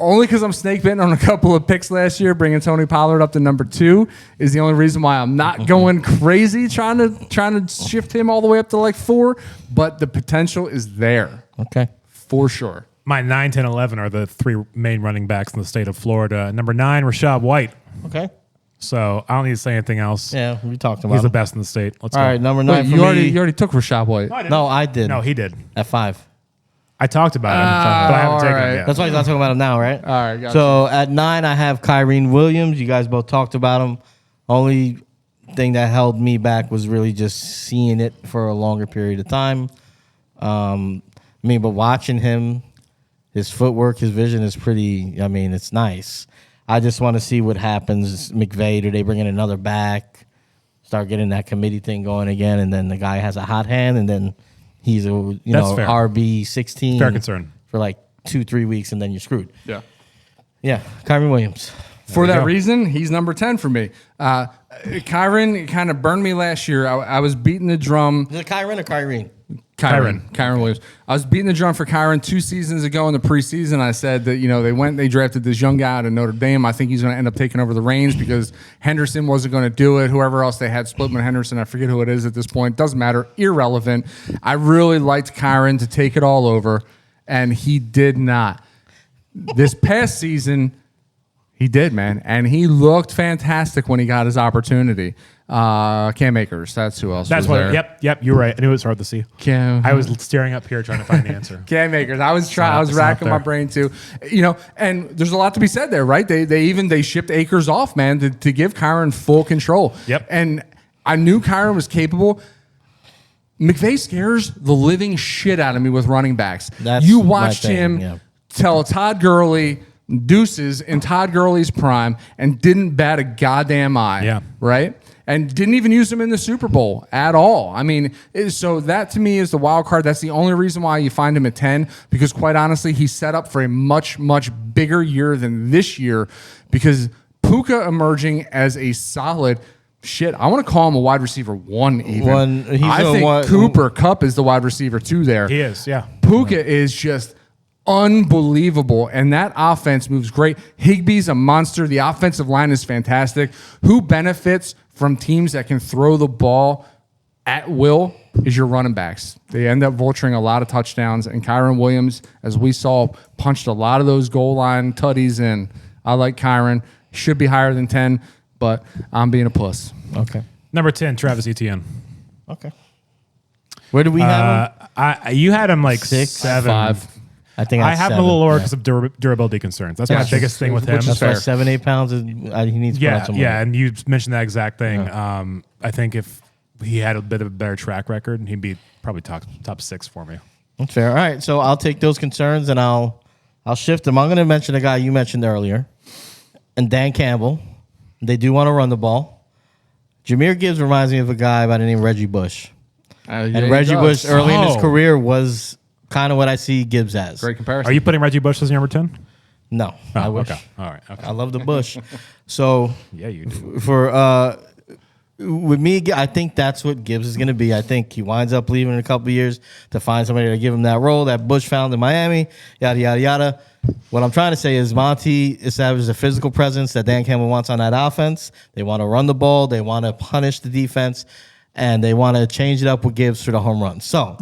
S3: Only because I'm snake bitten on a couple of picks last year, bringing Tony Pollard up to number 2 is the only reason why I'm not going crazy trying to shift him all the way up to like 4, but the potential is there.
S2: Okay.
S3: For sure.
S1: My 9, 10, 11 are the 3 main running backs in the state of Florida. Number 9, Rashad White.
S2: Okay.
S1: So I don't need to say anything else.
S2: Yeah, we talked about
S1: He's the
S2: him.
S1: best in the state. Let's
S2: All
S1: go.
S2: right, number 9
S3: Wait,
S2: for
S3: you
S2: me.
S3: already took Rashad White.
S2: No, I did.
S1: No, he did.
S2: At 5.
S1: I talked about him, but I haven't
S3: all
S1: taken
S3: right.
S1: him yet.
S2: That's why he's not talking about him now, right?
S3: All right, gotcha.
S2: So at 9, I have Kyrene Williams. You guys both talked about him. Only thing that held me back was really just seeing it for a longer period of time. But watching him, his footwork, his vision is pretty, it's nice. I just want to see what happens. McVay, do they bring in another back, start getting that committee thing going again, and then the guy has a hot hand, and then he's a
S1: fair.
S2: RB 16
S1: Fair concern.
S2: for like 2-3 weeks, and then you're screwed.
S3: Yeah.
S2: Yeah, Kyrene Williams.
S3: For
S1: you
S3: that
S1: go.
S3: reason, he's number 10 for me. Kyron kind of burned me last year. I was beating the drum.
S2: Is it Kyrene or Kyrene?
S3: Kyron Williams. I was beating the drum for Kyron 2 seasons ago in the preseason. I said that, they drafted this young guy out of Notre Dame. I think he's going to end up taking over the reins because Henderson wasn't going to do it. Whoever else they had, Splitman Henderson, I forget who it is at this point. Doesn't matter. Irrelevant. I really liked Kyron to take it all over, and he did not. This past season, he did, man. And he looked fantastic when he got his opportunity. Cam Akers, that's who else
S1: That's
S3: was
S1: what.
S3: there.
S1: Yep. You're right. I knew it was hard to see. I was staring up here trying to find the answer.
S3: Cam Akers. I was
S1: It's not
S3: racking my
S1: there.
S3: brain too. And there's a lot to be said there, right? They shipped Akers off, man, to give Kyron full control.
S1: Yep.
S3: And I knew Kyron was capable. McVay scares the living shit out of me with running backs.
S2: That's
S3: you
S2: my
S3: watched
S2: thing,
S3: him
S2: yeah.
S3: tell Todd Gurley deuces in Todd Gurley's prime and didn't bat a goddamn eye.
S1: Yeah.
S3: Right? And didn't even use him in the Super Bowl at all. So that to me is the wild card. That's the only reason why you find him at 10, because quite honestly, he's set up for a much, much bigger year than this year, because Puka emerging as a solid shit. I want to call him a wide receiver 1 even. I think Cooper Kupp is the wide receiver 2 there.
S1: He is, yeah.
S3: Puka is just unbelievable, and that offense moves great. Higbee's a monster. The offensive line is fantastic. Who benefits from teams that can throw the ball at will is your running backs. They end up vulturing a lot of touchdowns, and Kyron Williams, as we saw, punched a lot of those goal line tutties in. I like Kyron. Should be higher than 10, but I'm being a puss.
S2: Okay.
S1: Number 10, Travis Etienne.
S2: Okay. Where do we have him?
S1: You had him like
S2: 6,
S1: 7.
S3: 5.
S2: I think
S1: I have him a little lower
S2: yeah.
S1: because of durability concerns. That's my
S3: Yes.
S1: biggest thing with him.
S3: Which is
S2: That's why
S3: fair.
S2: 7-8 pounds. He needs to put on some weight.
S1: And you mentioned that exact thing. I think if he had a bit of a better track record, he'd be probably top 6 for me.
S2: That's fair. All right, so I'll take those concerns and I'll shift them. I'm going to mention a guy you mentioned earlier, and Dan Campbell. They do want to run the ball. Jahmyr Gibbs reminds me of a guy by the name of Reggie Bush. And Reggie Bush early in his career was kind of what I see Gibbs as.
S3: Great comparison.
S1: Are you putting Reggie Bush as your number 10?
S2: No, I wish.
S1: Okay. All right. Okay.
S2: I love the Bush. So
S1: Yeah, you do.
S2: for with me, I think that's what Gibbs is going to be. I think he winds up leaving in a couple of years to find somebody to give him that role that Bush found in Miami, yada, yada, yada. What I'm trying to say is Monty establishes a physical presence that Dan Campbell wants on that offense. They want to run the ball. They want to punish the defense. And they want to change it up with Gibbs for the home run. So,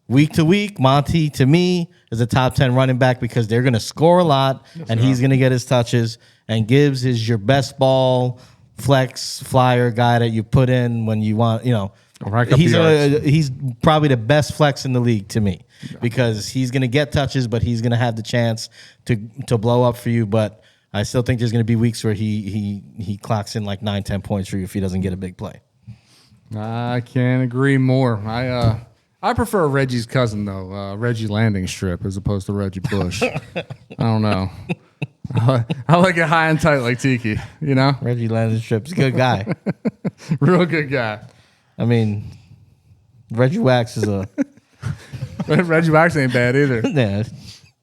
S2: week to week, Monty, to me, is a top 10 running back because they're going to score a lot, and he's going to get his touches. And Gibbs is your best ball, flex, flyer guy that you put in when you want, he's probably the best flex in the league to me because he's going to get touches, but he's going to have the chance to blow up for you. But I still think there's going to be weeks where he clocks in like 9-10 points for you if he doesn't get a big play.
S3: I can't agree more. I prefer Reggie's cousin though, Reggie Landing Strip, as opposed to Reggie Bush. I don't know. I like it high and tight like Tiki. You know,
S2: Reggie Landing Strip's a good guy,
S3: real good guy.
S2: I mean, Reggie Wax is a
S3: Reggie Wax ain't bad either.
S2: yeah.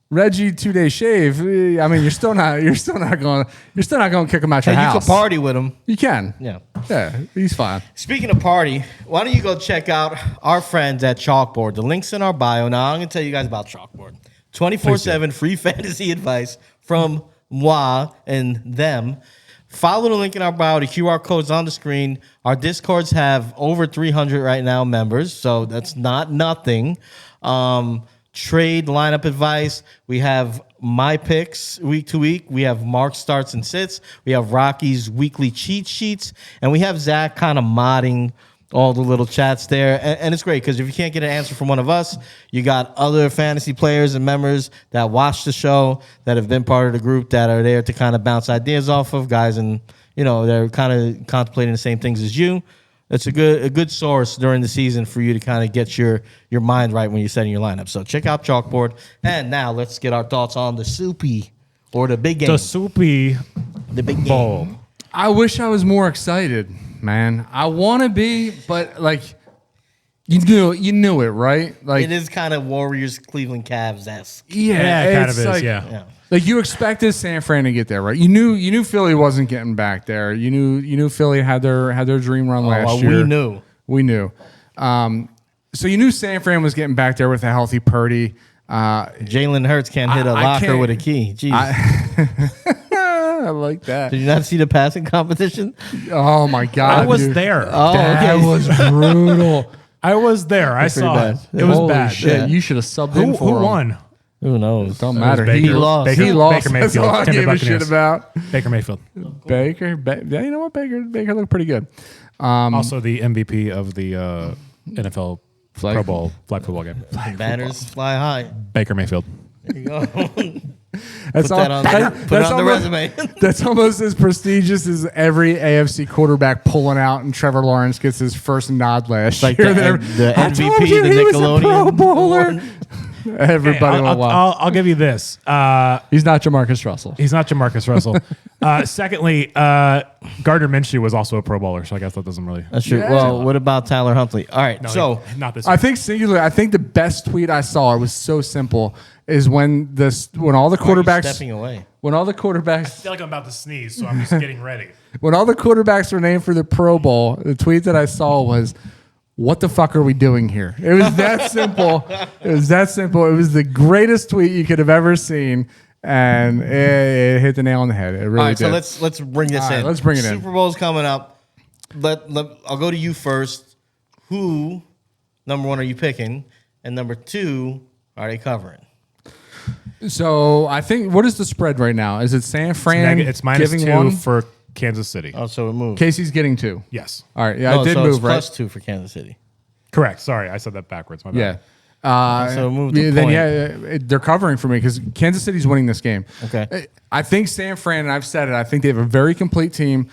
S3: Reggie 2-day shave. I mean, you're still not going to kick him out your house.
S2: You can party with him.
S3: You can.
S2: Yeah.
S3: Yeah, he's fine.
S2: Speaking of party, why don't you go check out our friends at Chalkboard? The link's in our bio. Now I'm going to tell you guys about Chalkboard. 24/7 free fantasy advice from moi and them. Follow the link in our bio. The QR code's on the screen. Our Discords have over 300 right now members, so that's not nothing. Trade lineup advice. We have my picks week to week. We have Mark starts and sits. We have Rocky's weekly cheat sheets. And we have Zach kind of modding all the little chats there. And it's great because if you can't get an answer from one of us, you got other fantasy players and members that watch the show, that have been part of the group, that are there to kind of bounce ideas off of guys. And, they're kind of contemplating the same things as you. It's a good source during the season for you to kind of get your mind right when you're setting your lineup. So check out Chalkboard. And now let's get our thoughts on the Soupy or the big game.
S1: The Soupy
S2: The big
S1: Bowl.
S2: game.
S3: I wish I was more excited, man. I want to be, but like you knew it, right? Like
S2: It is kind of Warriors Cleveland Cavs-esque.
S3: yeah,
S1: It kind
S3: it's
S1: of is,
S3: like,
S1: yeah.
S3: Like you expected San Fran to get there, right? You knew Philly wasn't getting back there. You knew Philly had their dream run last year.
S2: We knew.
S3: So you knew San Fran was getting back there with a healthy Purdy.
S2: Jalen Hurts can't hit a locker with a key. Jeez.
S3: I like that.
S2: Did you not see the passing competition?
S3: Oh my God!
S1: I was
S3: dude.
S1: there.
S3: That was brutal.
S1: I was there. I saw
S2: bad.
S1: it. It was
S3: Holy
S1: bad.
S3: shit!
S2: Yeah.
S3: You should have subbed in
S1: Who
S3: for him.
S1: won?
S2: Who knows?
S3: Don't matter.
S1: Baker.
S3: He
S2: lost.
S1: Baker,
S3: He lost.
S1: Baker
S3: That's
S1: Mayfield.
S3: all I
S1: Tampa
S3: gave a shit
S1: Buccaneers.
S3: about.
S1: Baker Mayfield.
S3: Baker. Yeah, you know what? Baker looked pretty good.
S1: Also the MVP of the NFL
S3: Flag.
S1: Pro Bowl flag football game.
S2: Banners fly high.
S1: Baker Mayfield.
S2: There you go.
S3: That's
S2: Put that on, put it on the resume.
S3: That's almost as prestigious as every AFC quarterback pulling out, and Trevor Lawrence gets his first nod last
S2: Like
S3: year.
S2: the
S3: I told
S2: MVP,
S3: you
S2: the
S3: he was a Pro
S2: Nickelodeon
S3: Bowler.
S2: award.
S3: Everybody went wild.
S1: I'll give you this.
S3: He's not Jamarcus Russell.
S1: He's not Jamarcus Russell. Secondly, Gardner Minshew was also a Pro Bowler, so I guess that doesn't really.
S2: That's true.
S3: Yeah.
S2: Well, what about Tyler Huntley? All right,
S1: No,
S2: so
S1: not this.
S3: I think singular. I think the best tweet I saw, it was so simple, is when all the
S2: why are you
S3: quarterbacks
S2: stepping away.
S3: when all the
S1: I
S3: quarterbacks
S1: feel like I'm about to sneeze, so I'm just getting ready.
S3: when all the quarterbacks were named for the Pro Bowl, the tweet that I saw was, "What the fuck are we doing here?" It was that simple. It was that simple. It was the greatest tweet you could have ever seen, and it hit the nail on the head. It really
S2: All right,
S3: did.
S2: so let's bring this
S3: All right,
S2: in.
S3: let's bring it in.
S2: Super Bowl's coming up. I'll go to you first. Who, number one, are you picking? And number two, are they covering?
S3: So I think, what is the spread right now? Is it San Fran
S1: It's minus
S3: giving
S1: 2
S3: one?
S1: for Kansas City.
S2: Oh, so it moved.
S3: Casey's getting 2.
S1: Yes.
S3: All right, yeah,
S2: No,
S3: I did
S2: so
S3: move,
S2: it's
S3: right?
S2: plus 2 for Kansas City.
S1: Correct. Sorry, I said that backwards. My bad.
S3: Yeah.
S2: So move the
S3: yeah, then
S2: point.
S3: they're covering for me because Kansas City's winning this game.
S2: Okay.
S3: I think San Fran, and I've said it, I think they have a very complete team.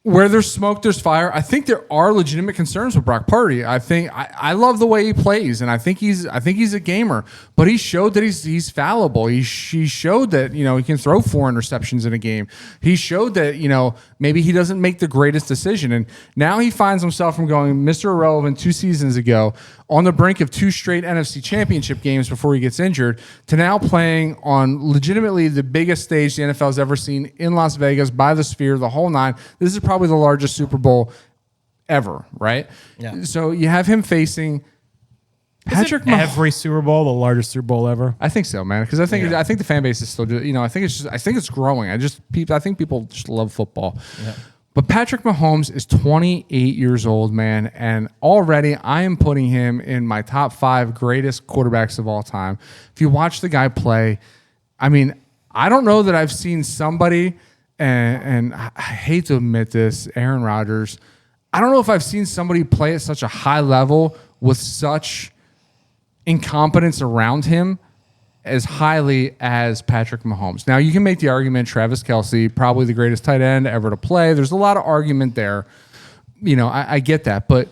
S3: Where there's smoke, there's fire. I think there are legitimate concerns with Brock Purdy. I love the way he plays, and I think he's a gamer. But he showed that he's fallible. He showed that he can throw 4 interceptions in a game. He showed that maybe he doesn't make the greatest decision, and now he finds himself from going Mr. Irrelevant 2 seasons ago on the brink of 2 straight NFC Championship games before he gets injured to now playing on legitimately the biggest stage the NFL's ever seen in Las Vegas by the Sphere, the whole 9. This is probably the largest Super Bowl ever, right?
S2: Yeah.
S3: So you have him facing Patrick Mahomes.
S1: Every Super Bowl, the largest Super Bowl ever.
S3: I think so, man. Because I think the fan base is still, I think it's growing. I think people just love football.
S2: Yeah.
S3: But Patrick Mahomes is 28 years old, man, and already I am putting him in my top 5 greatest quarterbacks of all time. If you watch the guy play, I mean, I don't know that I've seen somebody, and I hate to admit this, Aaron Rodgers. I don't know if I've seen somebody play at such a high level with such incompetence around him as highly as Patrick Mahomes. Now, you can make the argument Travis Kelce, probably the greatest tight end ever to play. There's a lot of argument there. I get that. But,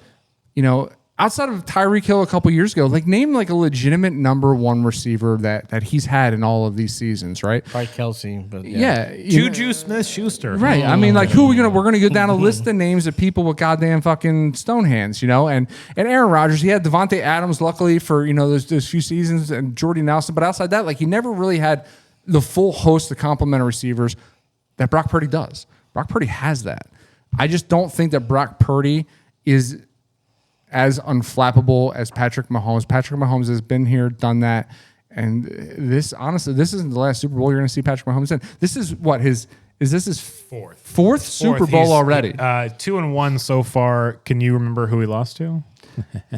S3: outside of Tyreek Hill a couple years ago, name a legitimate number 1 receiver that he's had in all of these seasons, right?
S2: Probably Kelce, but
S1: Juju Smith-Schuster.
S3: Right. I mean, who we're gonna go down a list of names of people with goddamn fucking stone hands, and Aaron Rodgers, he had Devontae Adams, luckily for those few seasons, and Jordy Nelson, but outside that, he never really had the full host of complementary receivers that Brock Purdy does. Brock Purdy has that. I just don't think that Brock Purdy is as unflappable as Patrick Mahomes. Patrick Mahomes has been here, done that. And this isn't the last Super Bowl you're going to see Patrick Mahomes in. This is what is this his fourth Super Bowl
S1: He's,
S3: already?
S1: 2-1 so far. Can you remember who he lost to?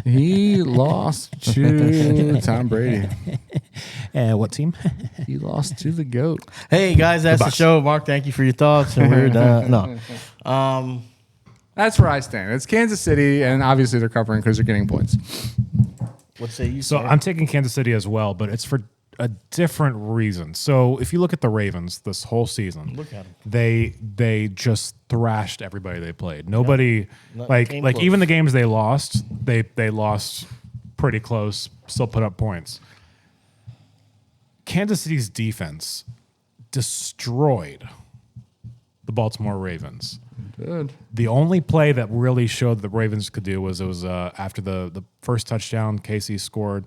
S3: He lost to Tom Brady.
S1: What team?
S3: He lost to the GOAT.
S2: Hey guys, that's the show. Mark, thank you for your thoughts. And we're done. No.
S3: That's where I stand. It's Kansas City, and obviously they're covering because they're getting points.
S2: What say you?
S1: So
S2: sir?
S1: I'm taking Kansas City as well, but it's for a different reason. So if you look at the Ravens this whole season,
S2: Look at 'em.
S1: they just thrashed everybody they played. Nobody
S2: Came close.
S1: even the games they lost lost pretty close. Still put up points. Kansas City's defense destroyed the Baltimore Ravens.
S3: Good.
S1: The only play that really showed the Ravens could do was after the first touchdown Casey scored.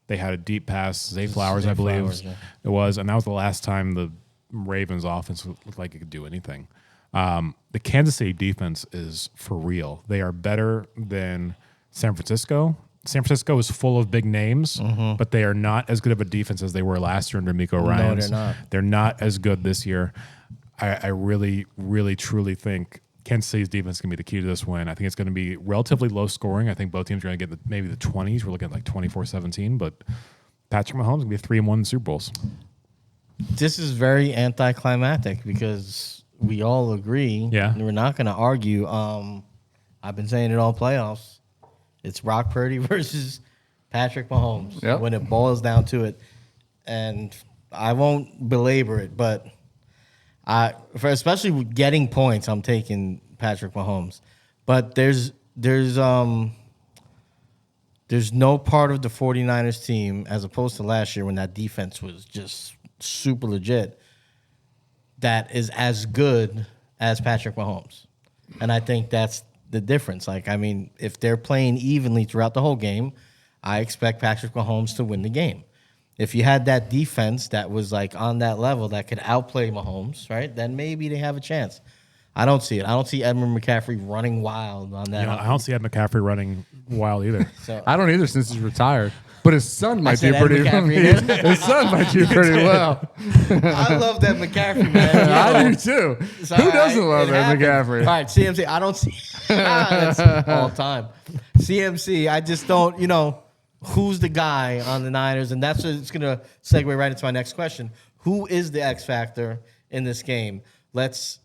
S1: They had a deep pass, Zay Flowers, I believe it was, and that was the last time the Ravens offense looked like it could do anything. The Kansas City defense is for real. They are better than San Francisco. San Francisco is full of big names, but they are not as good of a defense as they were last year under D'Amico Ryans.
S2: they're not.
S1: They're not as good this year. I really, really, truly think Kansas City's defense is going to be the key to this win. I think it's going to be relatively low scoring. I think both teams are going to get maybe the 20s. We're looking at 24-17, but Patrick Mahomes is going to be 3-1 in Super Bowls.
S2: This is very anticlimactic because we all agree.
S1: Yeah.
S2: And we're not going to argue. I've been saying it all playoffs. It's Brock Purdy versus Patrick Mahomes when it boils down to it. And I won't belabor it, but especially with getting points, I'm taking Patrick Mahomes. But there's no part of the 49ers team, as opposed to last year when that defense was just super legit, that is as good as Patrick Mahomes. And I think that's the difference. If they're playing evenly throughout the whole game, I expect Patrick Mahomes to win the game. If you had that defense that was on that level that could outplay Mahomes, right, then maybe they have a chance. I don't see it. I don't see Edmund McCaffrey running wild on that.
S1: I don't see Ed McCaffrey running wild either.
S2: So,
S3: I don't either since he's retired. But his son might do
S2: said
S3: pretty
S2: Ed McCaffrey.
S3: his son might do pretty well.
S2: I love that McCaffrey, man.
S3: I do too. Who doesn't love Ed McCaffrey?
S2: All right, CMC. I don't see that's all time. CMC. I just don't. Who's the guy on the Niners, and that's it's going to segue right into my next question. Who is the X factor in this game? Let's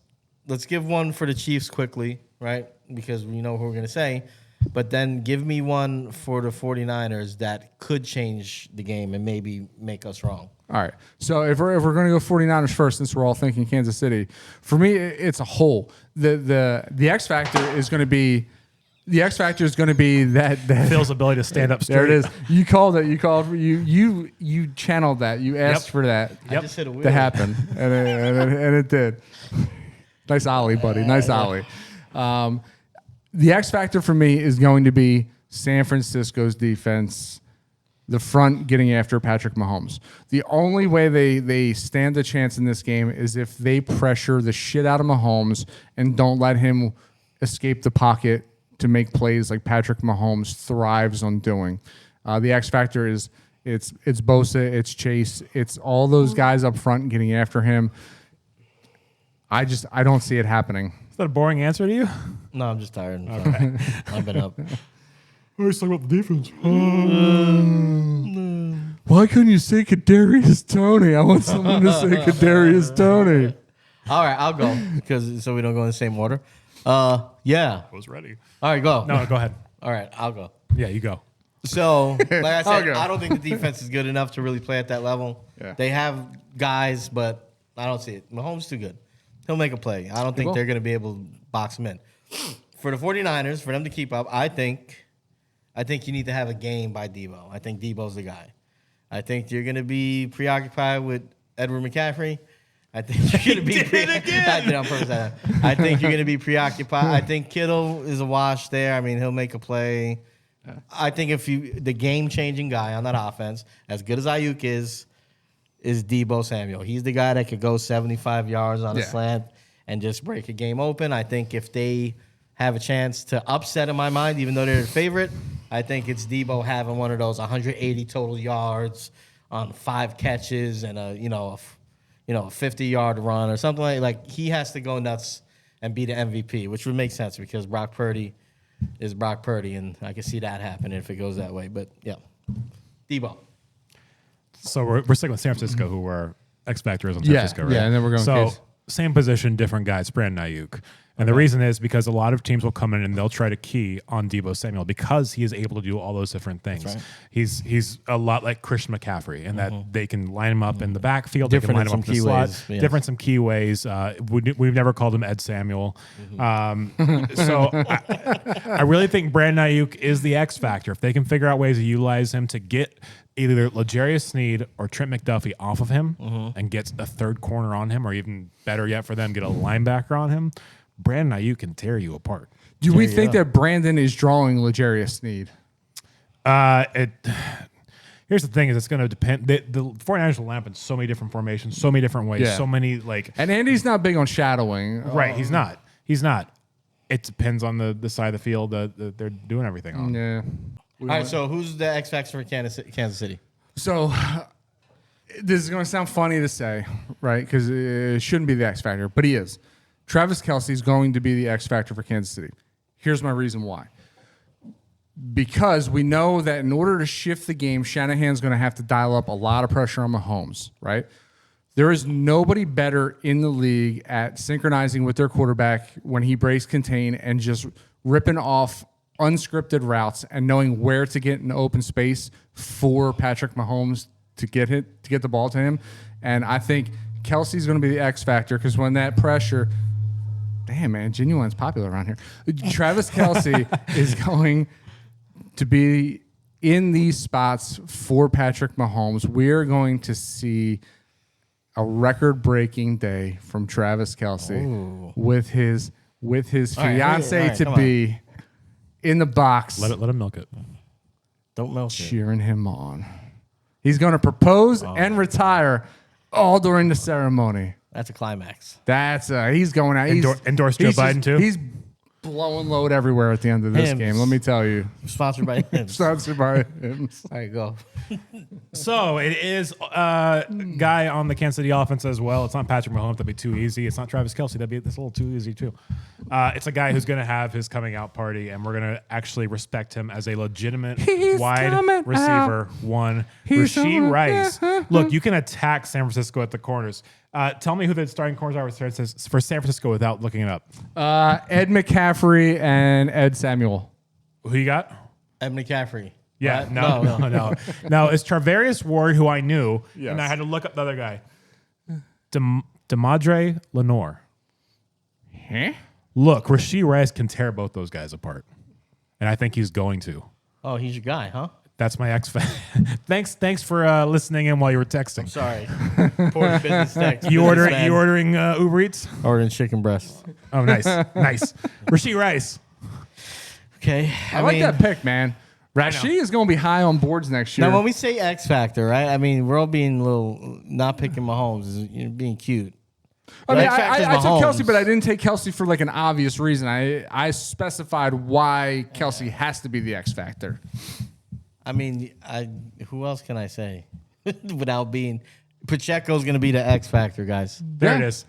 S2: give one for the Chiefs quickly, right? Because we know who we're going to say. But then give me one for the 49ers that could change the game and maybe make us wrong.
S3: All right. So if we're going to go 49ers first, since we're all thinking Kansas City, for me it's a whole. The X factor is going to be that
S1: Phil's ability to stand up straight.
S3: there it is. You called it. You channeled that. You asked for that
S2: I just hit a wheel.
S3: to happen, and it did. Nice ollie, buddy. Nice ollie. The X factor for me is going to be San Francisco's defense the front getting after Patrick Mahomes. The only way they stand a chance in this game is if they pressure the shit out of Mahomes and don't let him escape the pocket to make plays like Patrick Mahomes thrives on doing. The X factor is it's Bosa, it's Chase, it's all those guys up front getting after him. I don't see it happening.
S1: Is that a boring answer to you?
S2: No, I'm just tired. Okay. I've been up.
S1: Let's talk about the defense.
S3: Why couldn't you say Kadarius Toney? I want someone to say Kadarius Toney.
S2: All right, I'll go so we don't go in the same order. Yeah.
S1: I was ready.
S2: All right, go.
S1: No, go ahead.
S2: All right, I'll go.
S1: Yeah, you go.
S2: So, like I said,
S3: go.
S2: I don't think the defense is good enough to really play at that level.
S3: Yeah.
S2: They have guys, but I don't see it. Mahomes too good. He'll make a play. I don't think they're going to be able to box him in. For the 49ers, for them to keep up, I think you need to have a game by Debo. I think Debo's the guy. I think you're going to be preoccupied with Edward McCaffrey. I think you're going to be I did it on purpose. I think you're going to be preoccupied. I think Kittle is a wash there. I mean, he'll make a play. I think the game-changing guy on that offense, as good as Ayuk is Debo Samuel. He's the guy that could go 75 yards on a slant and just break a game open. I think if they have a chance to upset in my mind, even though they're the favorite, I think it's Debo having one of those 180 total yards on 5 catches and a 50-yard run or something like he has to go nuts and be the MVP, which would make sense because Brock Purdy is Brock Purdy, and I can see that happening if it goes that way. But yeah, Debo.
S1: So we're sticking with San Francisco, who were X factors on San Francisco, right?
S3: Yeah, and then we're going.
S1: So
S3: case.
S1: same position, different guys. Brandon Ayuk. And the reason is because a lot of teams will come in and they'll try to key on Debo Samuel because he is able to do all those different things. Right. He's a lot like Christian McCaffrey in that they can line him up in the backfield,
S2: Different
S1: they can line him up in the slot, different some key ways. We've never called him Ed Samuel. So I really think Brandon Ayuk is the X factor. If they can figure out ways to utilize him to get either L'Jarius Sneed or Trent McDuffie off of him and get a third corner on him, or even better yet for them, get a linebacker on him, Brandon Ayuk can tear you apart.
S3: Do we think that Brandon is drawing L'Jarius Sneed?
S1: Here's the thing: is it's going to depend. The 49ers will line up in so many different formations, so many different ways, so many
S3: And Andy's not big on shadowing,
S1: right? He's not. He's not. It depends on the side of the field that they're doing everything on.
S3: Yeah.
S2: All right, so who's the X factor for Kansas City?
S3: So this is going to sound funny to say, right? Because it shouldn't be the X factor, but he is. Travis Kelce is going to be the X factor for Kansas City. Here's my reason why. Because we know that in order to shift the game, Shanahan's going to have to dial up a lot of pressure on Mahomes, right? There is nobody better in the league at synchronizing with their quarterback when he breaks contain and just ripping off unscripted routes and knowing where to get in open space for Patrick Mahomes to get the ball to him. And I think Kelsey's going to be the X factor because when that pressure, damn man, Genuine's popular around here. Travis Kelce is going to be in these spots for Patrick Mahomes. We're going to see a record-breaking day from Travis Kelce with his fiance to be in the box.
S1: Let him milk it.
S2: Don't milk it.
S3: Cheering him on. He's going to propose and retire all during the ceremony.
S2: That's a climax.
S3: He's going out.
S1: Endorsed Joe Biden too.
S3: He's blowing load everywhere at the end of this game. Let me tell you.
S2: Sponsored by him.
S3: Sponsored by him.
S2: All right, go.
S1: So it is a guy on the Kansas City offense as well. It's not Patrick Mahomes. That'd be too easy. It's not Travis Kelce. That's a little too easy too. It's a guy who's going to have his coming out party, and we're going to actually respect him as a legitimate wide receiver. Rashee Rice. Look, you can attack San Francisco at the corners. Tell me who the starting corners are for San Francisco without looking it up.
S3: Ed McCaffrey and Ed Samuel.
S1: Who you got?
S2: Ed McCaffrey.
S1: Yeah, no. No, it's Charvarius Ward, who I knew, and I had to look up the other guy. Demadre Lenore.
S3: Huh?
S1: Look, Rashee Rice can tear both those guys apart, and I think he's going to.
S2: Oh, he's your guy, huh?
S1: That's my X factor. Thanks for listening in while you were texting.
S2: Sorry. Poor business text.
S1: You ordering Uber Eats?
S2: Ordering chicken breast.
S1: Oh, nice. Rashee Rice.
S2: Okay.
S3: I like that pick, man. Rashid is going to be high on boards next year.
S2: Now, when we say X Factor, right? I mean, we're all being a little, not picking Mahomes, being cute.
S3: I mean,
S2: X Factor's
S3: I took
S2: Mahomes.
S3: Kelsey, but I didn't take Kelsey for like an obvious reason. I specified why Kelsey has to be the X Factor.
S2: I mean, who else can I say without being Pacheco's going to be the X Factor, guys.
S1: There it is.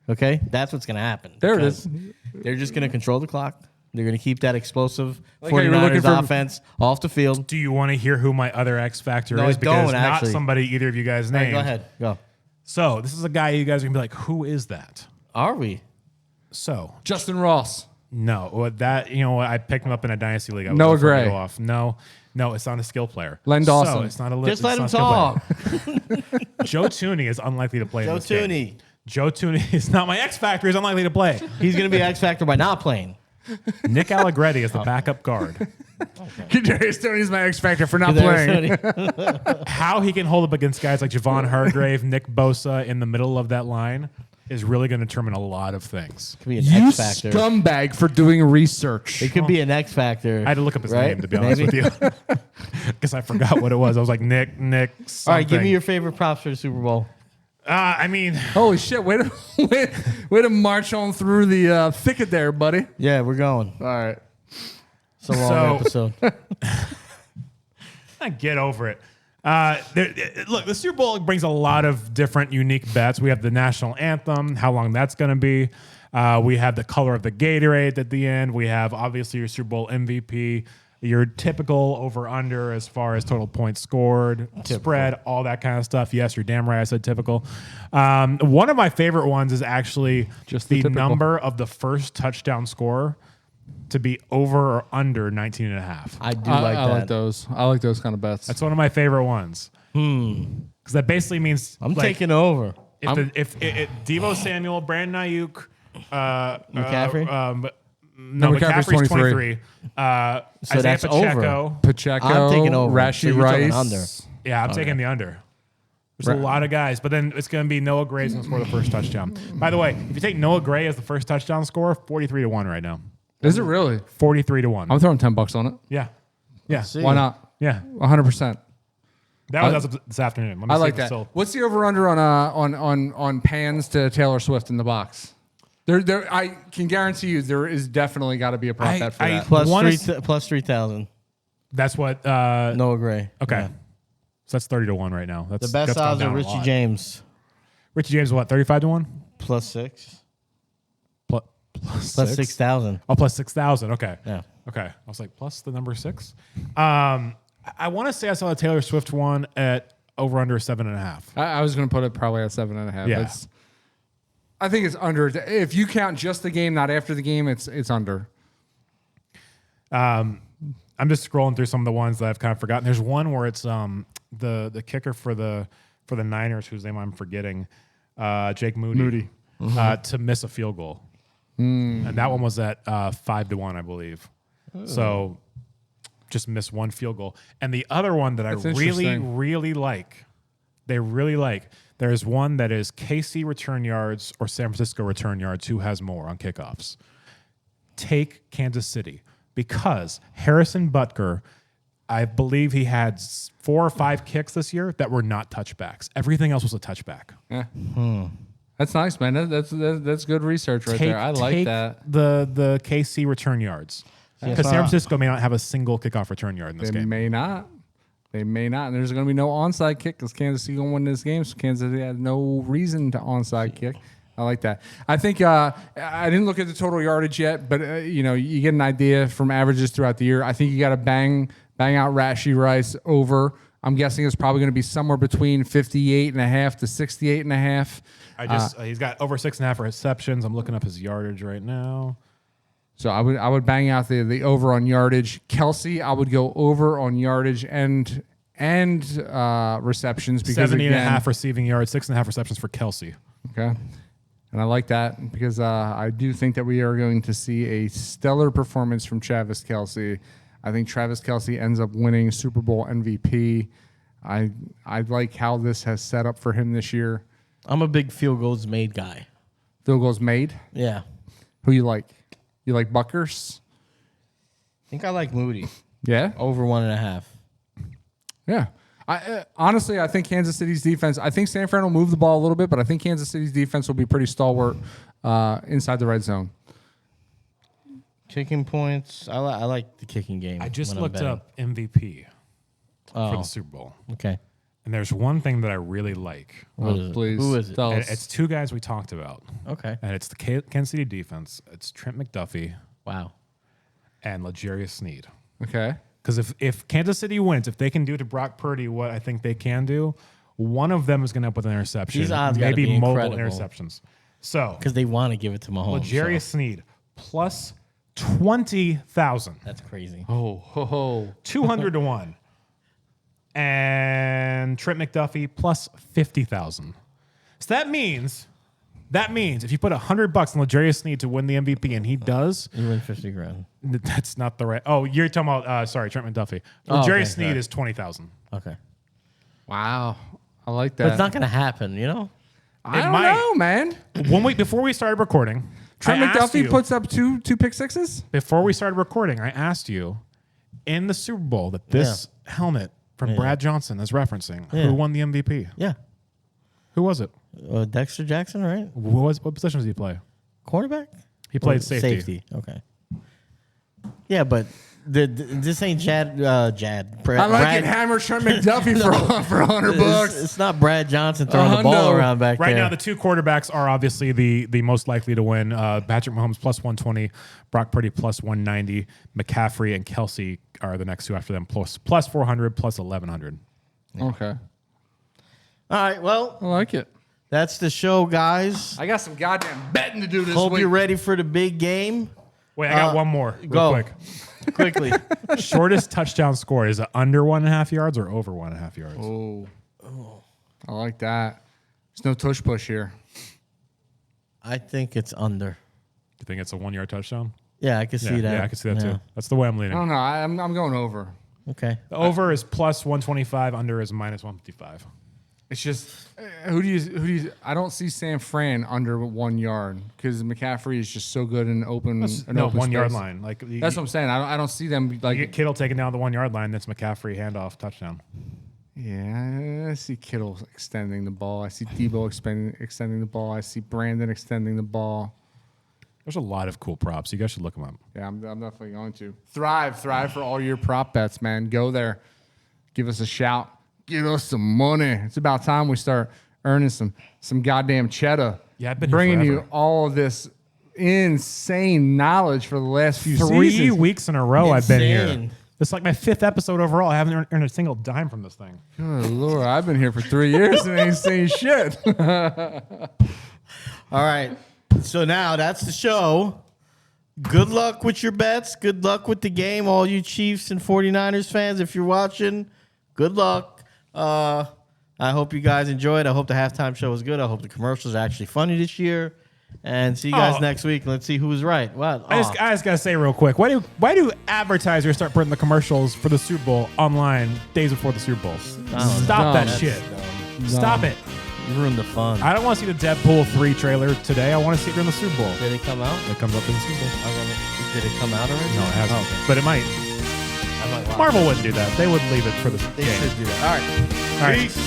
S2: Okay, that's what's going to happen.
S3: There it is.
S2: They're just going to control the clock. They're going to keep that explosive
S3: Like how you were
S2: 49ers
S3: looking for-
S2: offense off the field.
S1: Do you want to hear who my other X Factor
S2: No,
S1: is?
S2: I
S1: Because
S2: don't,
S1: not
S2: actually.
S1: somebody either of you guys
S2: All right,
S1: named.
S2: go ahead. Go.
S1: So this is a guy you guys are going to be like, who is that?
S2: Are we?
S1: So
S3: Justin Ross.
S1: no, that what I picked him up in a dynasty league. I was
S3: Noah
S1: afraid to
S3: Gray.
S1: go off. No, it's not a skill player.
S3: Len
S1: So
S3: Dawson.
S1: it's not a
S2: Just let him
S1: it's not a skill player.
S2: talk.
S1: Joe Tooney is unlikely to play. in
S2: Joe
S1: this game.
S2: Tooney.
S1: Joe Tooney is not my X Factor. He's unlikely to play.
S2: He's going to be X Factor by not playing.
S1: Nick Allegretti is the backup guard.
S3: Kadarius Toney's my X Factor for not playing.
S1: How he can hold up against guys like Javon Hargrave, Nick Bosa in the middle of that line is really going to determine a lot of things.
S2: Could be an
S3: You
S2: X Factor.
S3: scumbag for doing research.
S2: It could be an X Factor.
S1: I had to look up his
S2: right?
S1: name, to be honest with you, because I forgot what it was. I was like, Nick,
S2: All
S1: something.
S2: right, give me your favorite props for the Super Bowl.
S1: I mean,
S3: Holy shit! Way to march on through the thicket there, buddy.
S2: Yeah, we're going.
S3: All right.
S2: It's a long episode.
S1: get over it. Look, the Super Bowl brings a lot of different unique bets. We have the national anthem, how long that's going to be. We have the color of the Gatorade at the end. We have obviously your Super Bowl MVP, your typical over/under as far as total points scored, spread, all that kind of stuff. Yes, you're damn right. I said typical. One of my favorite ones is actually
S3: Just the typical.
S1: number of the first touchdown scorer to be over or under 19 and a half.
S2: I do like
S3: I
S2: that.
S3: like those. I like those kind of bets.
S1: That's one of my favorite ones. Because that basically means
S2: I'm
S1: like,
S2: taking over.
S1: if Devo Samuel, Brandon Ayuk,
S2: McCaffrey?
S1: No,
S3: McCaffrey's
S1: McCaffrey's
S3: 23.
S1: 23. Isaiah
S2: that's
S1: Pacheco.
S3: Pacheco,
S2: I'm taking over.
S3: Rashi
S2: So you're talking
S3: Rice.
S2: under.
S1: Yeah, I'm taking the under. There's a lot of guys, but then it's going to be Noah Gray's going to score the first touchdown. By the way, if you take Noah Gray as the first touchdown scorer, 43-1 right now.
S3: Is it really?
S1: 43-1.
S3: I'm throwing $10 on it.
S1: Yeah. Yeah.
S2: See.
S3: Why not?
S1: Yeah.
S3: 100%.
S1: That was as of this afternoon. Let me
S3: I
S1: see
S3: like
S1: if it's
S3: that.
S1: still-
S3: What's the over under on pans to Taylor Swift in the box? There, I can guarantee you there is definitely got to be a prop bet for that.
S2: Plus
S1: Wanna
S2: 3,000.
S1: That's what.
S2: Noah Gray.
S1: Okay.
S2: Yeah.
S1: So that's 30-1 right now. That's
S2: The best
S1: that's gone
S2: odds are
S1: down a
S2: Richie
S1: lot.
S2: James.
S1: Richie James, what? 35-1.
S2: Plus 6.
S1: Plus
S2: Plus
S1: 6?
S2: 6,000.
S1: Oh, plus 6,000. Okay.
S2: Yeah.
S1: Okay. I was like, plus the number 6. I want to say I saw the Taylor Swift one at over under 7.5.
S3: I was going to put it probably at 7.5.
S1: Yeah.
S3: I think it's under. If you count just the game, not after the game, it's under.
S1: I'm just scrolling through some of the ones that I've kind of forgotten. There's one where it's the kicker for the Niners, whose name I'm forgetting, Jake Moody. To miss a field goal. And that one was at 5-1, I believe. So just missed one field goal. And the other one that
S3: That's
S1: I really,
S3: interesting.
S1: really like, there's one that is KC return yards or San Francisco return yards. Who has more on kickoffs? Take Kansas City, because Harrison Butker, I believe he had 4 or 5 kicks this year that were not touchbacks. Everything else was a touchback.
S3: Yeah. That's nice, man. That's good research right there. I like
S1: take
S3: that.
S1: The KC return yards. Because San Francisco may not have a single kickoff return yard in this
S3: They
S1: game.
S3: may not. They may not. And there's going to be no onside kick because Kansas City going to win this game. So Kansas City had no reason to onside kick. I like that. I think I didn't look at the total yardage yet, but you get an idea from averages throughout the year. I think you got to bang out Rashi Rice over. I'm guessing it's probably going to be somewhere between 58.5 to 68.5.
S1: He's got over 6.5 receptions. I'm looking up his yardage right now.
S3: So I would bang out the over on yardage. Kelsey, I would go over on yardage and receptions because
S1: 70 and a
S3: again,
S1: half receiving yards, 6.5 receptions for Kelsey.
S3: Okay. And I like that because I do think that we are going to see a stellar performance from Travis Kelsey. I think Travis Kelsey ends up winning Super Bowl MVP. I like how this has set up for him this year.
S2: I'm a big field goals made guy.
S3: Field goals made.
S2: Yeah.
S3: Who you like? You like Buckers?
S2: I think I like Moody.
S3: Yeah.
S2: Over 1.5.
S3: Yeah. Honestly, I think Kansas City's defense, I think San Fran will move the ball a little bit, but I think Kansas City's defense will be pretty stalwart inside the red zone.
S2: Kicking points. I like the kicking game.
S1: I just
S2: when I'm
S1: looked
S2: betting.
S1: up MVP for
S2: Oh,
S1: the Super Bowl.
S2: okay.
S1: And there's one thing that I really like.
S2: What is it?
S3: Please.
S2: Who is it?
S3: Tell
S1: And
S3: us.
S1: it's two guys we talked about.
S2: Okay.
S1: And it's the Kansas City defense. It's Trent McDuffie
S2: Wow.
S1: and L'Jarius Sneed.
S3: Okay.
S1: Because if Kansas City wins, if they can do to Brock Purdy what I think they can do, one of them is going to end up with an interception.
S2: These odds gotta
S1: maybe
S2: be
S1: multiple
S2: incredible.
S1: interceptions. So,
S2: Because they want to give it to Mahomes.
S1: L'Jarius
S2: so
S1: Sneed plus 20,000.
S2: that's crazy.
S3: Oh, ho, ho.
S1: 200 to 1. And Trent McDuffie plus 50,000. So that means if you put $100 on L'Jarius Sneed to win the MVP and he does,
S2: You win 50 grand.
S1: that's not the right. Oh, you're talking about Trent McDuffie.
S2: Oh,
S1: L'Jarius
S2: okay,
S1: Sneed
S2: sorry.
S1: is 20,000.
S2: Okay.
S3: Wow. I like that.
S2: But it's not going to happen, you know?
S3: I don't
S1: might.
S3: know, man.
S1: 1 week before we started recording,
S3: Trent
S1: I asked
S3: McDuffie
S1: you-
S3: puts up two pick sixes?
S1: before we started recording, I asked you in the Super Bowl that this helmet from Brad Johnson is referencing.
S2: Yeah.
S1: Who won the MVP?
S2: Yeah.
S1: Who was it?
S2: Dexter Jackson, right?
S1: What position did he play?
S2: Quarterback?
S1: He played
S2: Or
S1: safety.
S2: Okay. Yeah, but this ain't Jad.
S3: I like it. Hammer Trent McDuffie for $100.
S2: It's not Brad Johnson throwing the ball
S3: hundo.
S2: around back
S1: Right
S2: there.
S1: now, the two quarterbacks are obviously the most likely to win. Patrick Mahomes plus 120, Brock Purdy plus 190, McCaffrey and Kelsey are the next two after them plus 400, plus 1,100.
S3: Okay.
S2: All right, well,
S3: I like it.
S2: that's the show, guys.
S3: I got some goddamn betting to do this
S2: Hope
S3: week.
S2: you're ready for the big game.
S1: Wait, I got one more. Real
S2: go.
S1: quick.
S2: Quickly.
S1: Shortest touchdown score, is it under 1.5 yards or over 1.5 yards?
S3: Oh. I like that. There's no tush push here.
S2: I think it's under.
S1: You think it's a 1 yard touchdown?
S2: Yeah, I can see that.
S1: Yeah, I can see that too. That's the way I'm
S3: I
S1: leaning.
S3: don't know. I'm going over.
S2: Okay.
S1: The over is plus 125, under is minus 155.
S3: It's just who do you? I don't see San Fran under 1 yard because McCaffrey is just so good in open.
S1: No,
S3: open
S1: 1 yard
S3: space.
S1: line. Like
S3: That's what I'm saying. I don't see them
S1: you
S3: like.
S1: get Kittle taking down the 1 yard line. That's McCaffrey handoff touchdown.
S3: Yeah, I see Kittle extending the ball. I see Debo extending the ball. I see Brandon extending the ball.
S1: There's a lot of cool props. You guys should look them up.
S3: Yeah, I'm definitely going to thrive for all your prop bets, man. Go there, give us a shout, give us some money. It's about time we start earning some goddamn cheddar.
S1: Yeah, I've been here
S3: bringing you
S1: forever.
S3: all of this insane knowledge for the last few
S1: 3
S3: seasons.
S1: weeks in a row I've been here.
S2: Insane.
S1: It's like my 5th episode overall. I haven't earned a single dime from this thing.
S3: Good Lord, I've been here for 3 years and ain't seen shit.
S2: All right. So now that's the show. Good luck with your bets. Good luck with the game, all you Chiefs and 49ers fans. If you're watching, good luck. I hope you guys enjoyed. I hope the halftime show was good. I hope the commercials are actually funny this year. And see you guys
S1: Oh.
S2: next week. Let's see who was right. What?
S1: I just gotta say real quick, why do advertisers start putting the commercials for the Super Bowl online days before the Super Bowl? Stop that
S3: Dumb.
S1: shit. Stop it.
S2: You ruined the fun.
S1: I don't want to see the Deadpool 3 trailer today. I want to see it during the Super Bowl.
S2: Did it come out?
S1: It comes up in the Super Bowl.
S2: Did it come out already?
S1: No, it hasn't.
S2: Oh, okay.
S1: But it might.
S2: I might watch
S1: Marvel wouldn't do that. They would leave it for the
S2: it. They
S1: game.
S2: should do that. All right.
S1: All right.
S2: Peace.